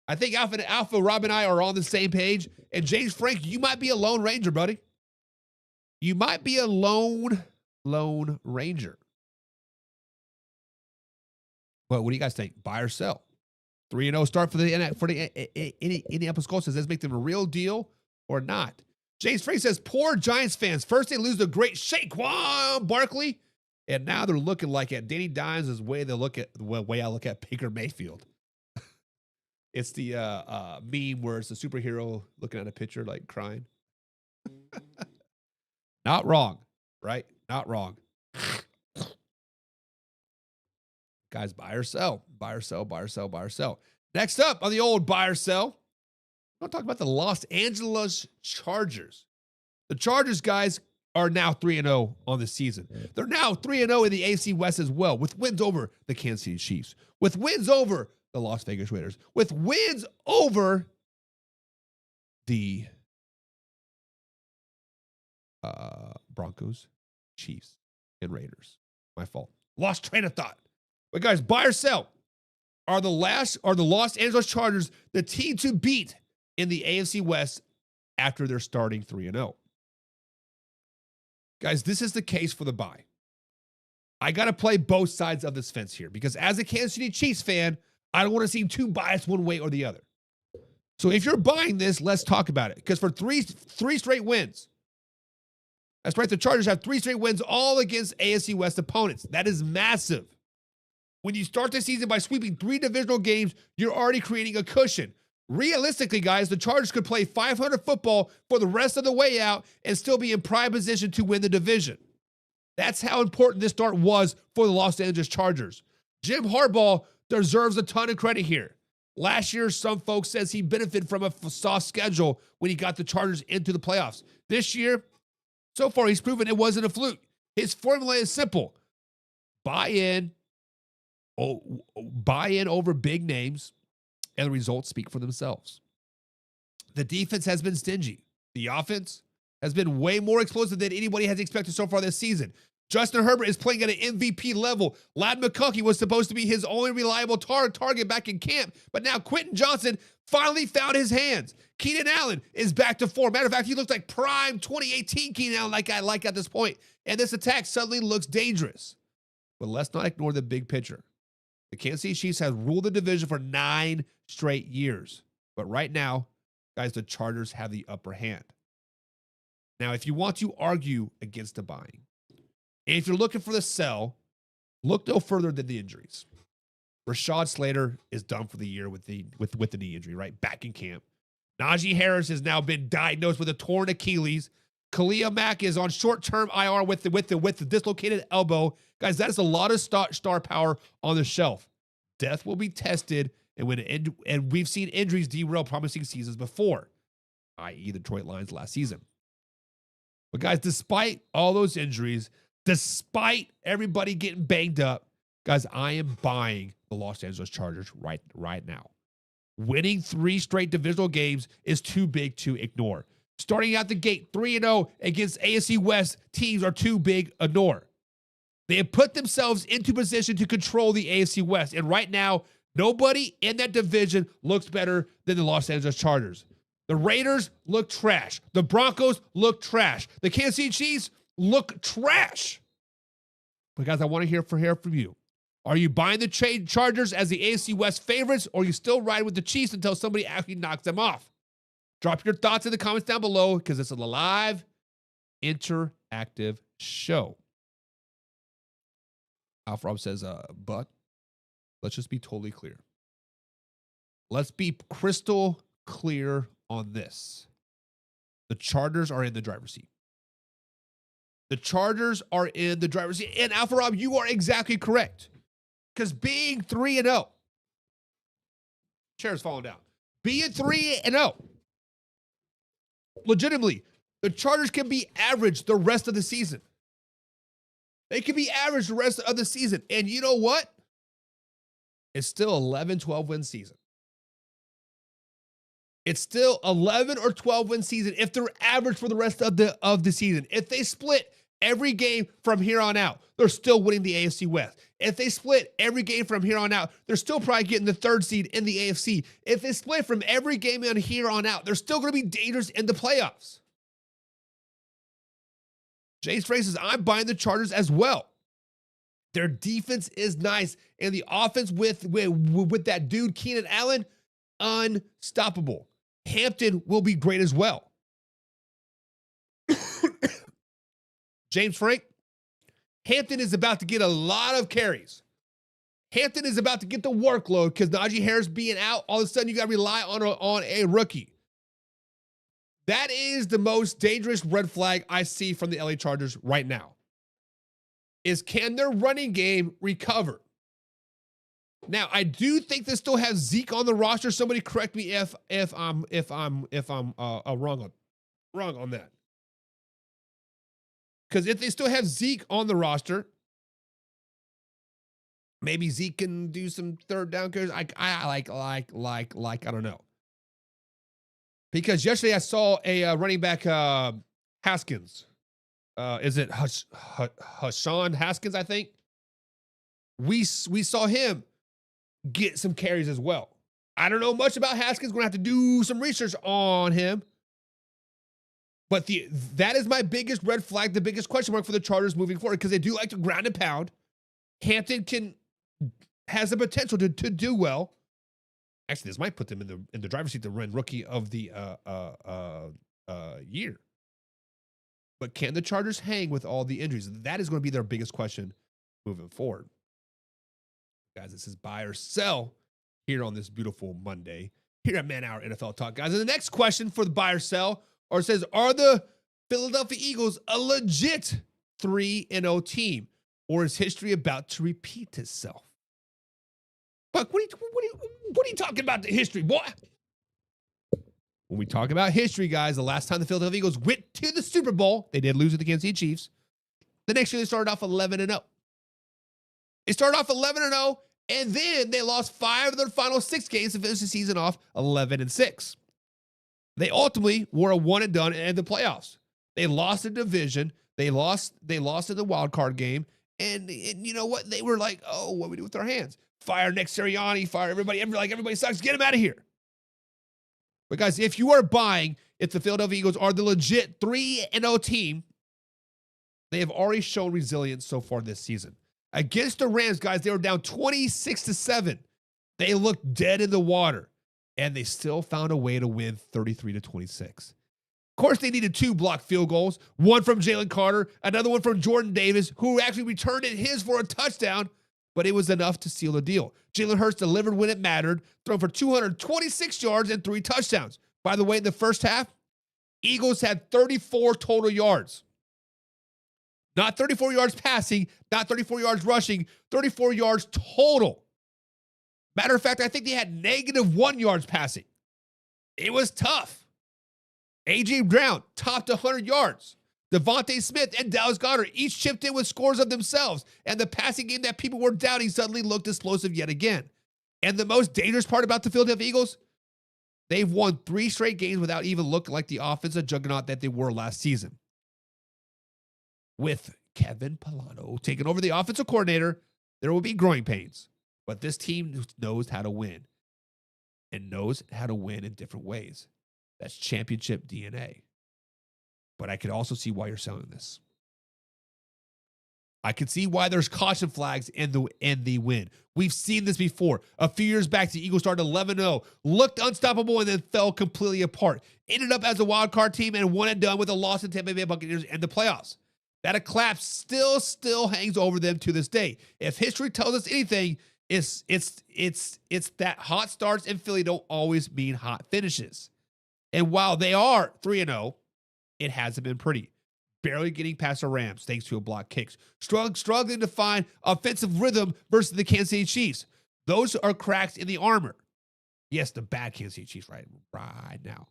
I think Alpha Rob and I are on the same page. And James Frank, you might be a lone ranger, buddy. You might be a lone ranger. But what do you guys think? Buy or sell? 3-0 start for the Indianapolis Colts. Does this make them a real deal or not? James Frank says, poor Giants fans. First they lose the great Saquon Barkley, and now they're looking like at Danny Dimes' way they look at the way I look at Baker Mayfield. It's the meme where it's a superhero looking at a picture like crying. Not wrong, right? Not wrong. Guys, buy or sell. Buy or sell, buy or sell, buy or sell. Next up on the old buy or sell, we're going to talk about the Los Angeles Chargers. The Chargers, guys, are now 3-0 on the season. They're now 3-0 in the AFC West as well, with wins over the Kansas City Chiefs, with wins over the Las Vegas Raiders, with wins over the Broncos, Chiefs, and Raiders. My fault. Lost train of thought. But guys, buy or sell. Are the Los Angeles Chargers the team to beat in the AFC West after they're starting 3-0? Guys, this is the case for the buy. I got to play both sides of this fence here because as a Kansas City Chiefs fan, I don't want to seem too biased one way or the other. So if you're buying this, let's talk about it. Because for three straight wins, that's right, the Chargers have 3 straight wins all against AFC West opponents. That is massive. When you start the season by sweeping 3 divisional games, you're already creating a cushion. Realistically, guys, the Chargers could play 500 football for the rest of the way out and still be in prime position to win the division. That's how important this start was for the Los Angeles Chargers. Jim Harbaugh deserves a ton of credit here. Last year, some folks says he benefited from a soft schedule when he got the Chargers into the playoffs. This year, so far, he's proven it wasn't a fluke. His formula is simple. Buy in over big names, and the results speak for themselves. The defense has been stingy. The offense has been way more explosive than anybody has expected so far this season. Justin Herbert is playing at an MVP level. Ladd McConkey was supposed to be his only reliable target back in camp, but now Quentin Johnson finally found his hands. Keenan Allen is back to form. Matter of fact, he looks like prime 2018 Keenan Allen like I like at this point. And this attack suddenly looks dangerous. But let's not ignore the big picture. The Kansas City Chiefs have ruled the division for 9 straight years. But right now, guys, the Chargers have the upper hand. Now, if you want to argue against the buying, and if you're looking for the sell, look no further than the injuries. Rashad Slater is done for the year with the knee injury, right? Back in camp. Najee Harris has now been diagnosed with a torn Achilles. Khalil Mack is on short-term IR with the dislocated elbow. Guys, that is a lot of star power on the shelf. Depth will be tested, and we've seen injuries derail promising seasons before, i.e. the Detroit Lions last season. But guys, despite all those injuries, despite everybody getting banged up, guys, I am buying the Los Angeles Chargers right now. Winning 3 straight divisional games is too big to ignore. Starting out the gate 3-0 against AFC West teams are too big to ignore. They have put themselves into position to control the AFC West. And right now, nobody in that division looks better than the Los Angeles Chargers. The Raiders look trash. The Broncos look trash. The Kansas City Chiefs look trash. But guys, I want to hear from you. Are you buying the Chargers as the AFC West favorites, or are you still riding with the Chiefs until somebody actually knocks them off? Drop your thoughts in the comments down below, because it's a live, interactive show. Alpha Rob says, but let's just be totally clear. Let's be crystal clear on this. The Chargers are in the driver's seat. The Chargers are in the driver's seat. And Alpha Rob, you are exactly correct. Because being 3-0, chair's falling down. Being 3-0, legitimately, the Chargers can be average the rest of the season. They can be average the rest of the season. And you know what? It's still 11, 12 win season. It's still 11 or 12 win season if they're average for the rest of the season. If they split every game from here on out, they're still winning the AFC West. If they split every game from here on out, they're still probably getting the 3rd seed in the AFC. If they split from every game on here on out, they're still going to be dangerous in the playoffs. Jace Ray says, I'm buying the Chargers as well. Their defense is nice, and the offense with that dude, Keenan Allen, unstoppable. Hampton will be great as well. James Frank, Hampton is about to get a lot of carries. Hampton is about to get the workload because Najee Harris being out, all of a sudden you got to rely on a rookie. That is the most dangerous red flag I see from the LA Chargers right now. Is can their running game recover? Now, I do think they still have Zeke on the roster. Somebody correct me if I'm wrong on that. Because if they still have Zeke on the roster, maybe Zeke can do some 3rd down carries. I don't know. Because yesterday I saw a running back, Haskins. Is it Hassan Haskins, I think? We saw him get some carries as well. I don't know much about Haskins. Going to have to do some research on him. But that is my biggest red flag, the biggest question mark for the Chargers moving forward, because they do like to ground and pound. Hampton has the potential to do well. Actually, this might put them in the driver's seat to run rookie of the year. But can the Chargers hang with all the injuries? That is going to be their biggest question moving forward. Guys, this is buy or sell here on this beautiful Monday here at Man Hour NFL Talk. Guys, and the next question for the buy or sell, or it says, are the Philadelphia Eagles a legit 3-0 team, or is history about to repeat itself? Buck, what are you talking about the history, boy? When we talk about history, guys, the last time the Philadelphia Eagles went to the Super Bowl, they did lose to the Kansas City Chiefs. The next year, they started off 11-0. They started off 11-0, and then they lost 5 of their final 6 games to finish the season off 11-6. They ultimately were a one and done in the playoffs. They lost the division. They lost in the wild card game. And you know what? They were like, oh, what do we do with our hands? Fire Nick Sirianni, fire everybody. Everybody sucks. Get him out of here. But guys, if you are buying, if the Philadelphia Eagles are the legit 3-0 team, they have already shown resilience so far this season. Against the Rams, guys, they were down 26-7. They looked dead in the water, and they still found a way to win 33-26. Of course, they needed 2 blocked field goals, one from Jalen Carter, another one from Jordan Davis, who actually returned it his for a touchdown, but it was enough to seal the deal. Jalen Hurts delivered when it mattered, thrown for 226 yards and 3 touchdowns. By the way, in the first half, Eagles had 34 total yards. Not 34 yards passing, not 34 yards rushing, 34 yards total. Matter of fact, I think they had -1 yards passing. It was tough. A.J. Brown topped 100 yards. Devontae Smith and Dallas Goedert each chipped in with scores of themselves, and the passing game that people were doubting suddenly looked explosive yet again. And the most dangerous part about the Philadelphia Eagles, they've won 3 straight games without even looking like the offensive juggernaut that they were last season. With Kevin Pilano taking over the offensive coordinator, there will be growing pains. But this team knows how to win, and knows how to win in different ways. That's championship DNA. But I could also see why you're selling this. I can see why there's caution flags in the win. We've seen this before. A few years back, the Eagles started 11-0, looked unstoppable, and then fell completely apart. Ended up as a wild card team and one and done with a loss to Tampa Bay Buccaneers in the playoffs. That collapse still hangs over them to this day. If history tells us anything, it's that hot starts in Philly don't always mean hot finishes. And while they are 3-0, it hasn't been pretty. Barely getting past the Rams thanks to a block kicks. Struggling to find offensive rhythm versus the Kansas City Chiefs. Those are cracks in the armor. Yes, the bad Kansas City Chiefs right now.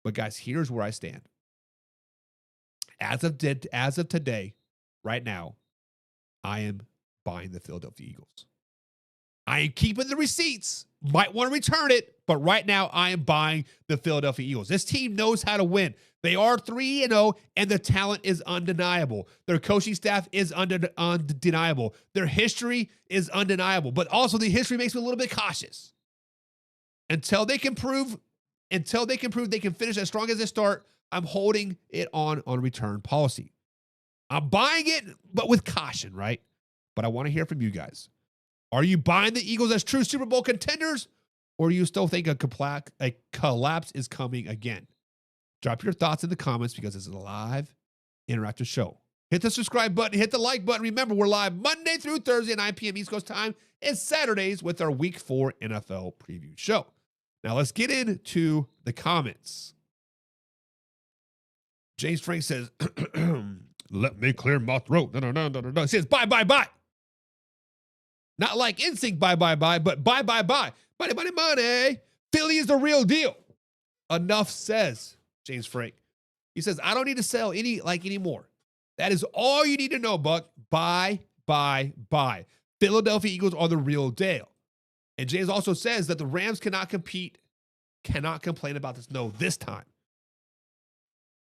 But guys, here's where I stand. As of today, right now, I am buying the Philadelphia Eagles. I am keeping the receipts. Might want to return it, but right now I am buying the Philadelphia Eagles. This team knows how to win. They are 3-0, and the talent is undeniable. Their coaching staff is undeniable. Their history is undeniable, but also the history makes me a little bit cautious. Until they can prove they can finish as strong as they start, I'm holding it on return policy. I'm buying it, but with caution, right? But I want to hear from you guys. Are you buying the Eagles as true Super Bowl contenders, or do you still think a collapse is coming again? Drop your thoughts in the comments because it's a live, interactive show. Hit the subscribe button, hit the like button. Remember, we're live Monday through Thursday at 9 p.m. East Coast time and Saturdays with our Week 4 NFL preview show. Now, let's get into the comments. James Frank says, let me clear my throat. No. He says, bye. Not like NSYNC, bye, but bye. Money. Philly is the real deal. Enough says James Frank. He says, I don't need to sell anymore. That is all you need to know, Buck. Bye. Philadelphia Eagles are the real deal. And James also says that the Rams cannot complain about this. No, this time.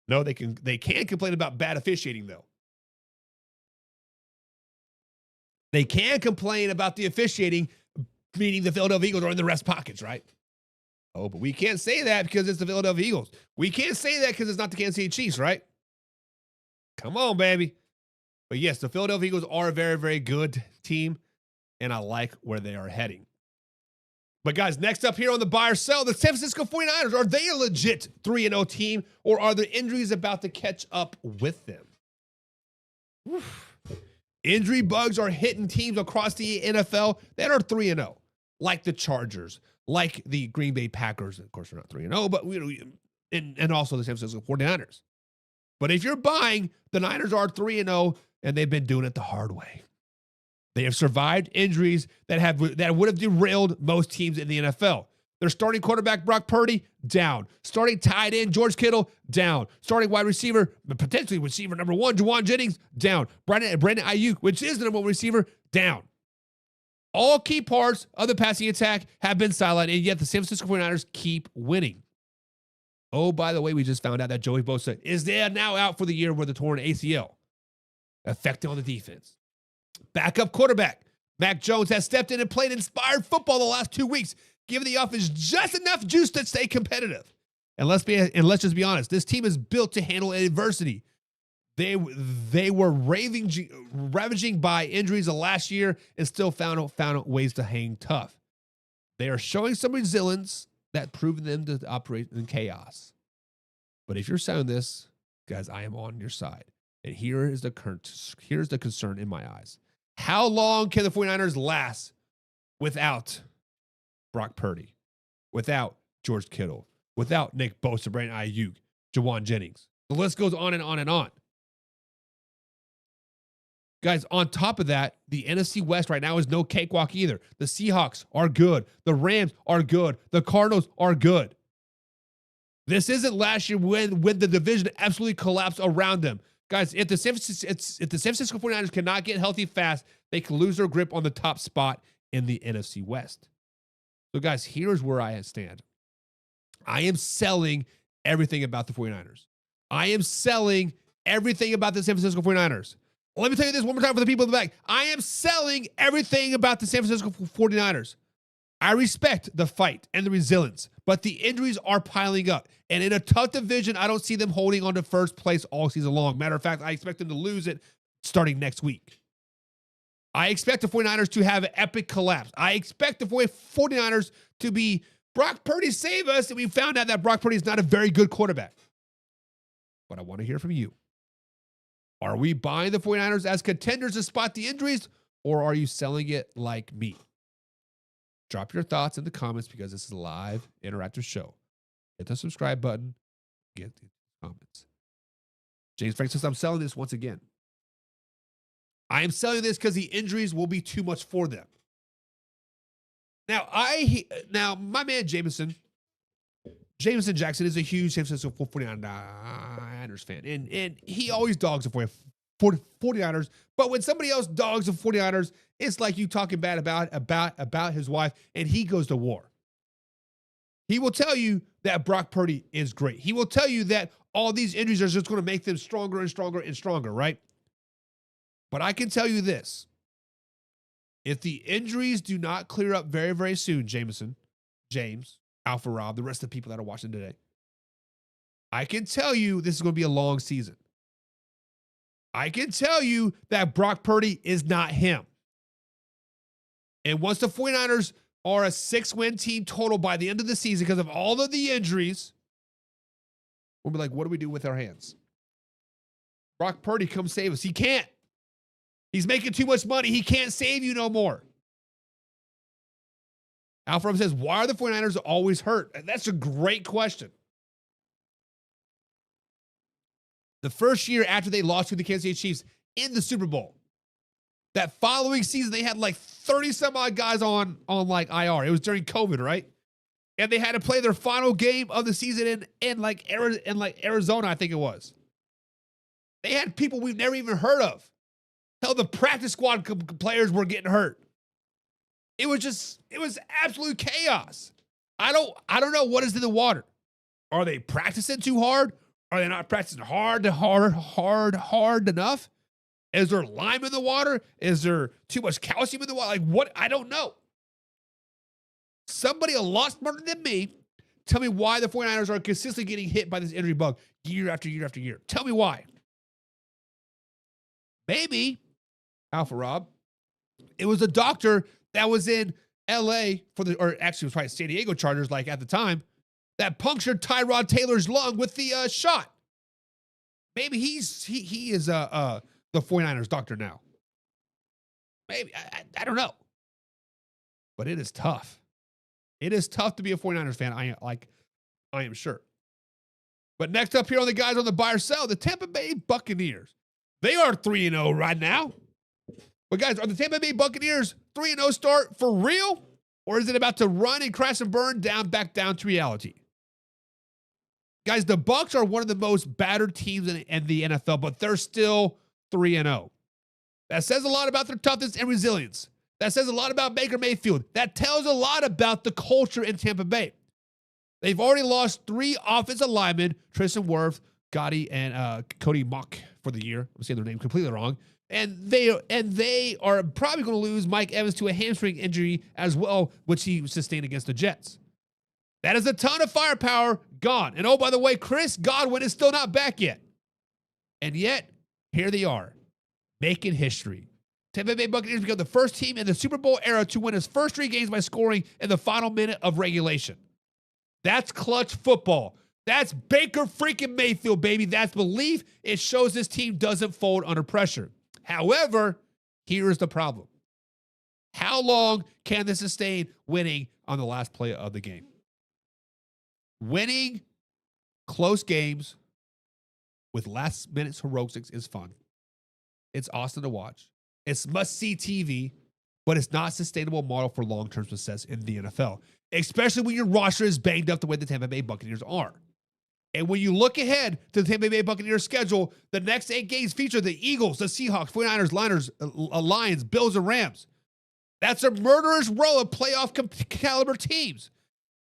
No, they can complain about bad officiating, though. They can complain about the officiating, meaning the Philadelphia Eagles are in the rest pockets, right? Oh, but we can't say that because it's the Philadelphia Eagles. We can't say that because it's not the Kansas City Chiefs, right? Come on, baby. But yes, the Philadelphia Eagles are a very, very good team, and I like where they are heading. But guys, next up here on the buy or sell, the San Francisco 49ers, are they a legit 3-0 team, or are the injuries about to catch up with them? Oof. Injury bugs are hitting teams across the NFL that are 3-0, like the Chargers, like the Green Bay Packers. Of course, they're not 3-0, but and also the San Francisco 49ers. But if you're buying, the Niners are 3-0, and they've been doing it the hard way. They have survived injuries that would have derailed most teams in the NFL. Their starting quarterback, Brock Purdy, down. Starting tight end, George Kittle, down. Starting wide receiver, potentially receiver number 1, Juwan Jennings, down. Brandon Ayuk, which is the number 1 receiver, down. All key parts of the passing attack have been sidelined, and yet the San Francisco 49ers keep winning. Oh, by the way, we just found out that Joey Bosa is now out for the year with a torn ACL, affecting on the defense. Backup quarterback, Mac Jones, has stepped in and played inspired football the last 2 weeks, giving the offense just enough juice to stay competitive. And let's just be honest, this team is built to handle adversity. They were ravaging by injuries the last year and still found ways to hang tough. They are showing some resilience that proven them to operate in chaos. But if you're selling this, guys, I am on your side. And here's the concern in my eyes. How long can the 49ers last without Brock Purdy, without George Kittle, without Nick Bosa, Brandon Ayuk, Jawan Jennings. The list goes on and on and on. Guys, on top of that, the NFC West right now is no cakewalk either. The Seahawks are good. The Rams are good. The Cardinals are good. This isn't last year when the division absolutely collapsed around them. Guys, if the San Francisco 49ers cannot get healthy fast, they can lose their grip on the top spot in the NFC West. So, guys, here's where I stand. I am selling everything about the 49ers. I am selling everything about the San Francisco 49ers. Let me tell you this one more time for the people in the back. I am selling everything about the San Francisco 49ers. I respect the fight and the resilience, but the injuries are piling up. And in a tough division, I don't see them holding on to first place all season long. Matter of fact, I expect them to lose it starting next week. I expect the 49ers to have an epic collapse. I expect the 49ers to be Brock Purdy save us, and we found out that Brock Purdy is not a very good quarterback. But I want to hear from you. Are we buying the 49ers as contenders to spot the injuries, or are you selling it like me? Drop your thoughts in the comments because this is a live, interactive show. Hit the subscribe button. Get the comments. James Frank says, I'm selling this once again. I am selling this because the injuries will be too much for them. Now, my man Jameson Jackson is a huge San Francisco 49ers fan, and he always dogs the 49ers. But when somebody else dogs the 49ers, it's like you talking bad about his wife, and he goes to war. He will tell you that Brock Purdy is great. He will tell you that all these injuries are just going to make them stronger and stronger and stronger, right? But I can tell you this. If the injuries do not clear up very, very soon, James, Alpha Rob, the rest of the people that are watching today, I can tell you this is going to be a long season. I can tell you that Brock Purdy is not him. And once the 49ers are a 6-win team total by the end of the season because of all of the injuries, we'll be like, what do we do with our hands? Brock Purdy, come save us. He can't. He's making too much money. He can't save you no more. Alfred says, why are the 49ers always hurt? And that's a great question. The first year after they lost to the Kansas City Chiefs in the Super Bowl, that following season, they had like 30 some odd guys on like IR. It was during COVID, right? And they had to play their final game of the season in Arizona, I think it was. They had people we've never even heard of. Hell, the practice squad players were getting hurt. It was absolute chaos. I don't know what is in the water. Are they practicing too hard? Are they not practicing hard enough? Is there lime in the water? Is there too much calcium in the water? Like what? I don't know. Somebody a lot smarter than me, tell me why the 49ers are consistently getting hit by this injury bug year after year after year. Tell me why. Maybe, Alpha Rob, it was a doctor that was in LA or actually it was probably San Diego Chargers, like at the time, that punctured Tyrod Taylor's lung with the shot. Maybe he is the 49ers doctor now. Maybe, I don't know. But it is tough. It is tough to be a 49ers fan, I am sure. But next up here on the guys on the buy or sell, the Tampa Bay Buccaneers. They are 3-0 right now. But guys, are the Tampa Bay Buccaneers 3-0 start for real? Or is it about to run and crash and burn back down to reality? Guys, the Bucs are one of the most battered teams in the NFL, but they're still 3-0. That says a lot about their toughness and resilience. That says a lot about Baker Mayfield. That tells a lot about the culture in Tampa Bay. They've already lost 3 offensive linemen, Tristan Wirfs, Gotti, and Cody Mock for the year. I'm saying their name completely wrong. And they are probably going to lose Mike Evans to a hamstring injury as well, which he sustained against the Jets. That is a ton of firepower gone. And oh, by the way, Chris Godwin is still not back yet. And yet, here they are, making history. Tampa Bay Buccaneers become the first team in the Super Bowl era to win its first 3 games by scoring in the final minute of regulation. That's clutch football. That's Baker freaking Mayfield, baby. That's belief. It shows this team doesn't fold under pressure. However, here's the problem. How long can they sustain winning on the last play of the game? winning close games with last-minute heroics is fun. It's awesome to watch. It's must-see TV, but it's not a sustainable model for long-term success in the NFL, especially when your roster is banged up the way the Tampa Bay Buccaneers are. And when you look ahead to the Tampa Bay Buccaneers schedule, the next 8 games feature the Eagles, the Seahawks, 49ers, Lions, Bills, and Rams. That's a murderous row of playoff caliber teams.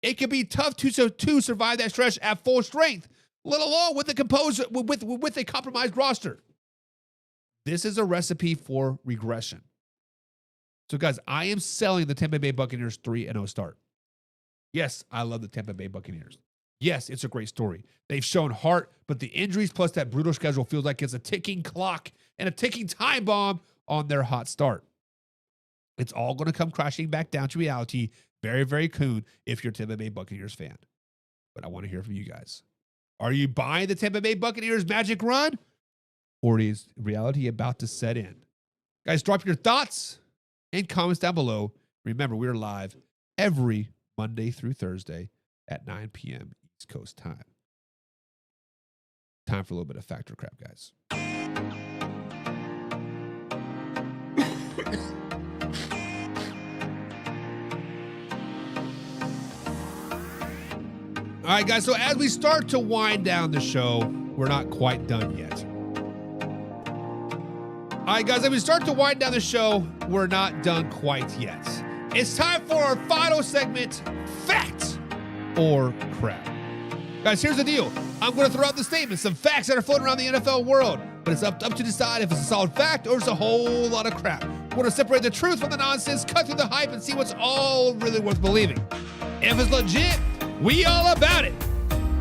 It can be tough to survive that stretch at full strength, let alone with a compromised roster. This is a recipe for regression. So, guys, I am selling the Tampa Bay Buccaneers 3-0 start. Yes, I love the Tampa Bay Buccaneers. Yes, it's a great story. They've shown heart, but the injuries plus that brutal schedule feels like it's a ticking clock and a ticking time bomb on their hot start. It's all going to come crashing back down to reality very, very soon if you're a Tampa Bay Buccaneers fan. But I want to hear from you guys. Are you buying the Tampa Bay Buccaneers magic run? Or is reality about to set in? Guys, drop your thoughts and comments down below. Remember, we're live every Monday through Thursday at 9 p.m. East Coast time. Time for a little bit of factor crap, guys. All right, guys, so as we start to wind down the show, we're not quite done yet. All right, guys, as we start to wind down the show, we're not done quite yet. It's time for our final segment, Fact or Crap. Guys, here's the deal. I'm going to throw out the statement, some facts that are floating around the NFL world, but it's up to decide if it's a solid fact or it's a whole lot of crap. We're going to separate the truth from the nonsense, cut through the hype, and see what's all really worth believing. If it's legit, we all about it.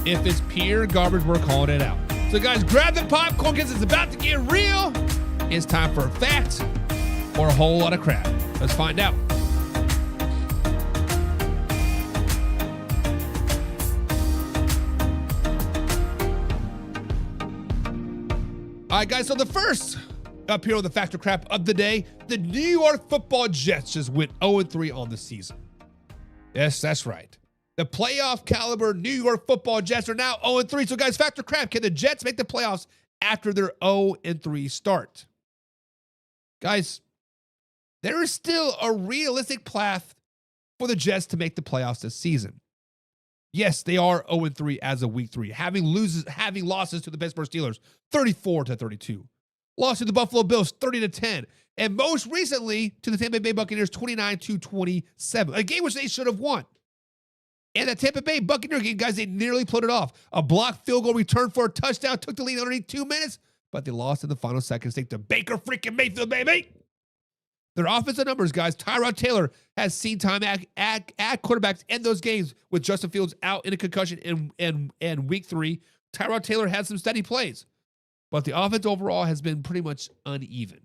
If it's pure garbage, we're calling it out. So, guys, grab the popcorn because it's about to get real. It's time for a fact or a whole lot of crap. Let's find out. All right, guys, so the first up here on the fact or crap of the day, the New York Football Jets just went 0-3 on the season. Yes, that's right. The playoff caliber New York Football Jets are now 0-3. So, guys, fact or crap, can the Jets make the playoffs after their 0-3 start? Guys, there is still a realistic path for the Jets to make the playoffs this season. Yes, they are 0-3 as of week 3, having losses to the Pittsburgh Steelers 34-32, lost to the Buffalo Bills 30-10, and most recently to the Tampa Bay Buccaneers 29-27, a game which they should have won. And that Tampa Bay Buccaneer game, guys, they nearly pulled it off. A blocked field goal return for a touchdown, took the lead underneath 2 minutes, but they lost in the final seconds thanks to Baker freaking Mayfield, baby. Their offensive numbers, guys, Tyrod Taylor has seen time at quarterbacks in those games with Justin Fields out in a concussion in week 3. Tyrod Taylor had some steady plays, but the offense overall has been pretty much uneven.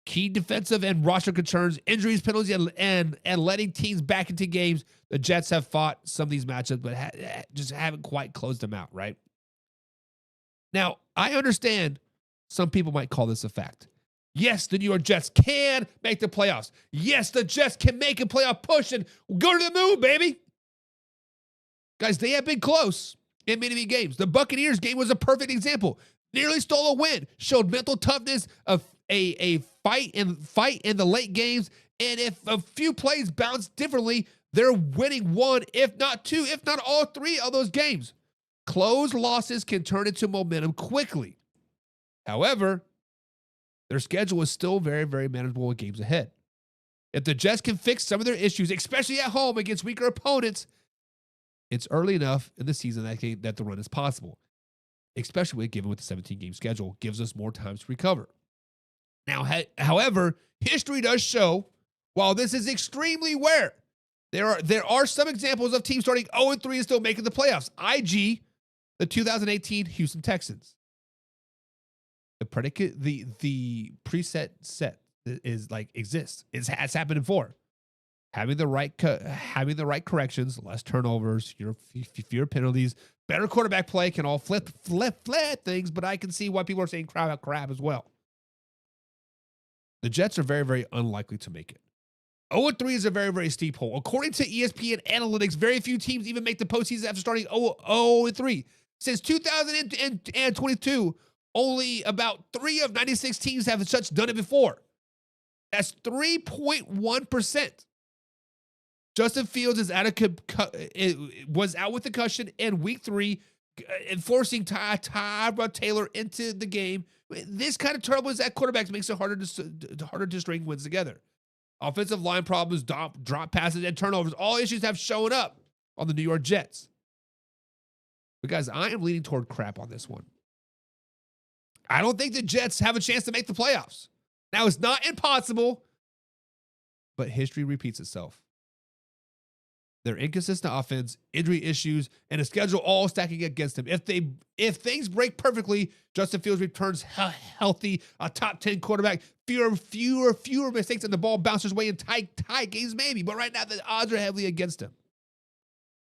Key defensive and roster concerns, injuries, penalties, and letting teams back into games. The Jets have fought some of these matchups, but just haven't quite closed them out, right? Now, I understand some people might call this a fact. Yes, the New York Jets can make the playoffs. Yes, the Jets can make a playoff push and go to the moon, baby. Guys, they have been close in many games. The Buccaneers game was a perfect example. Nearly stole a win, showed mental toughness, of a fight in the late games, and if a few plays bounce differently, they're winning 1, if not 2, if not all 3 of those games. Close losses can turn into momentum quickly. However, their schedule is still very, very manageable with games ahead. If the Jets can fix some of their issues, especially at home against weaker opponents, it's early enough in the season that the run is possible, especially given with the 17-game schedule, gives us more time to recover. Now, however, history does show, while this is extremely rare, there are some examples of teams starting 0-3 and still making the playoffs. IG, the 2018 Houston Texans. The predicate, the preset set is like exists. It has happened before. Having the right corrections, less turnovers, fewer penalties, better quarterback play can all flip things. But I can see why people are saying crap as well. The Jets are very, very unlikely to make it. 0-3 is a very, very steep hole. According to ESPN analytics, very few teams even make the postseason after starting 0-3. Since 2022, only about 3 of 96 teams have such done it before. That's 3.1%. Justin Fields is was out with concussion in week 3, enforcing Tyrod Taylor into the game. This kind of trouble is at quarterbacks makes it harder to string wins together. Offensive line problems, drop passes, and turnovers, all issues have shown up on the New York Jets. But guys, I am leaning toward crap on this one. I don't think the Jets have a chance to make the playoffs. Now, it's not impossible, but history repeats itself. Their inconsistent offense, injury issues, and a schedule all stacking against them. If things break perfectly, Justin Fields returns healthy, a top 10 quarterback, fewer mistakes, and the ball bounces away in tight games, maybe. But right now, the odds are heavily against him.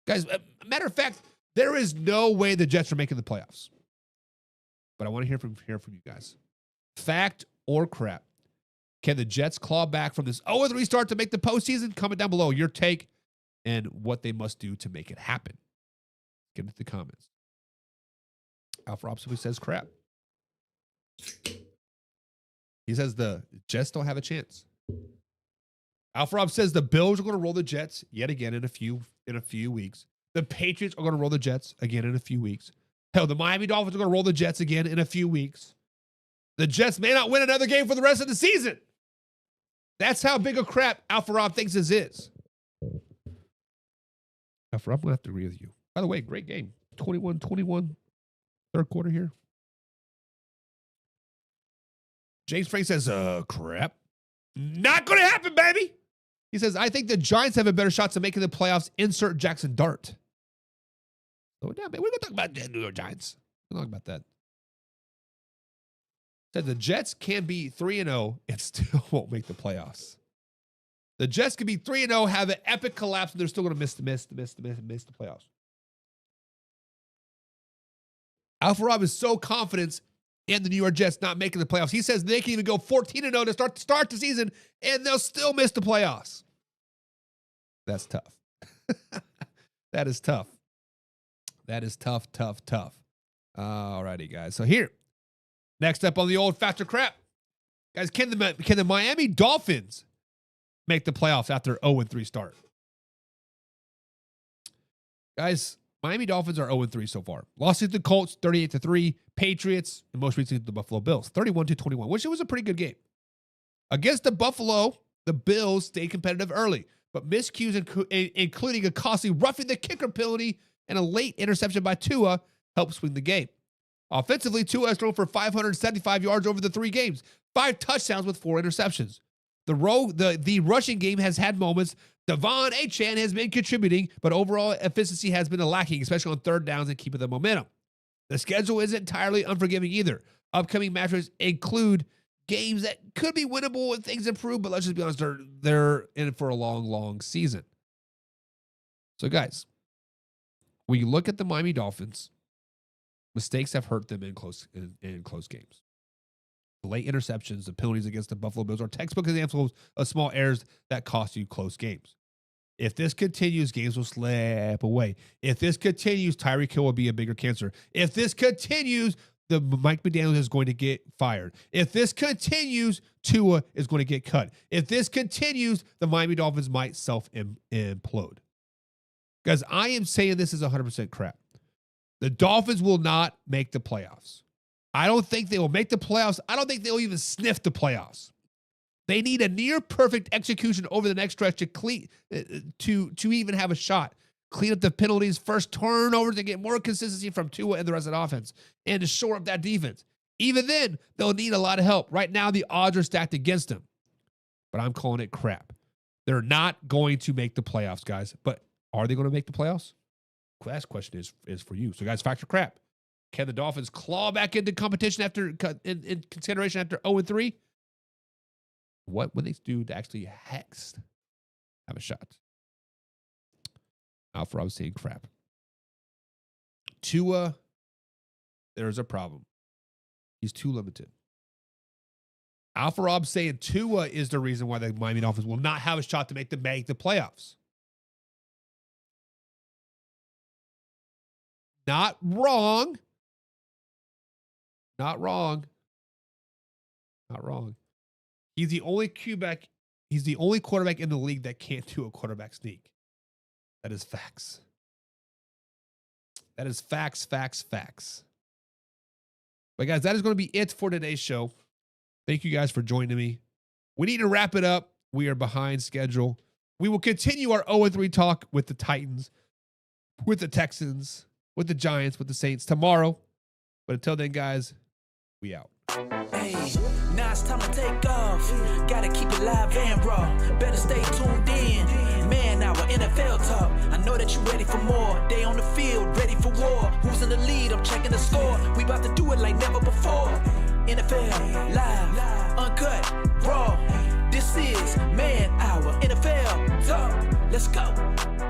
Guys, matter of fact, there is no way the Jets are making the playoffs. But I want to hear from you guys. Fact or crap? Can the Jets claw back from this 0-3 start to make the postseason? Comment down below your take and what they must do to make it happen. Get into the comments. Alpha Rob simply says crap. He says the Jets don't have a chance. Alpha Rob says the Bills are going to roll the Jets yet again in a few weeks. The Patriots are going to roll the Jets again in a few weeks. Hell, the Miami Dolphins are going to roll the Jets again in a few weeks. The Jets may not win another game for the rest of the season. That's how big a crap Alpha Rob thinks this is. Alpha Rob, I'm going to have to agree with you. By the way, great game. 21-21, third quarter here. James Frank says, crap. Not going to happen, baby. He says, I think the Giants have a better shot to making the playoffs. Insert Jackson Dart. So, yeah, man, we're going to talk about the New York Giants. We'll talk about that. Said the Jets can be 3-0 and still won't make the playoffs. The Jets can be 3-0, have an epic collapse, and they're still going to miss the playoffs. Alpha Rob is so confident in the New York Jets not making the playoffs. He says they can even go 14-0 to start the season, and they'll still miss the playoffs. That's tough. That is tough. That is tough. All righty, guys. So here, next up on the old factor crap. Guys, can the Miami Dolphins make the playoffs after 0-3 start? Guys, Miami Dolphins are 0-3 so far. Lost to the Colts 38-3, Patriots, and most recently the Buffalo Bills 31-21, which it was a pretty good game. Against the Buffalo, the Bills stayed competitive early, but miscues, including a costly roughing the kicker penalty and a late interception by Tua, helped swing the game. Offensively, Tua has thrown for 575 yards over the 3 games, 5 touchdowns with 4 interceptions. The rushing game has had moments. Devon Achane has been contributing, but overall efficiency has been lacking, especially on third downs and keeping the momentum. The schedule isn't entirely unforgiving either. Upcoming matches include games that could be winnable if things improve, but let's just be honest, they're in it for a long, long season. So, guys, when you look at the Miami Dolphins, mistakes have hurt them in close games. The late interceptions, the penalties against the Buffalo Bills are textbook examples of small errors that cost you close games. If this continues, games will slip away. If this continues, Tyreek Hill will be a bigger cancer. If this continues, the Mike McDaniel is going to get fired. If this continues, Tua is going to get cut. If this continues, the Miami Dolphins might self-implode. Guys, I am saying this is 100% crap. The Dolphins will not make the playoffs. I don't think they will make the playoffs. I don't think they'll even sniff the playoffs. They need a near perfect execution over the next stretch to even have a shot. Clean up the penalties, first turnovers, and get more consistency from Tua and the rest of the offense, and to shore up that defense. Even then, they'll need a lot of help. Right now, the odds are stacked against them. But I'm calling it crap. They're not going to make the playoffs, guys. But are they going to make the playoffs? Last question is for you. So, guys, factor crap. Can the Dolphins claw back into competition in consideration after 0-3? What would they do to actually have a shot? Alpha, I was saying crap. Tua, there's a problem. He's too limited. Alpha Rob saying Tua is the reason why the Miami Dolphins will not have a shot to make the playoffs. Not wrong. Not wrong. Not wrong. He's the only quarterback in the league that can't do a quarterback sneak. That is facts. That is facts. But guys, that is going to be it for today's show. Thank you guys for joining me. We need to wrap it up. We are behind schedule. We will continue our 0-3 talk with the Titans, with the Texans, with the Giants, with the Saints tomorrow. But until then, guys, we out. Hey, now it's time to take off. Gotta keep it live and raw. Better stay tuned in. Man, our NFL talk. I know that you ready for more. They on the field, ready for war. Who's in the lead? I'm checking the score. We about to do it like never before. NFL live, uncut, raw. This is Man Hour NFL talk. Let's go.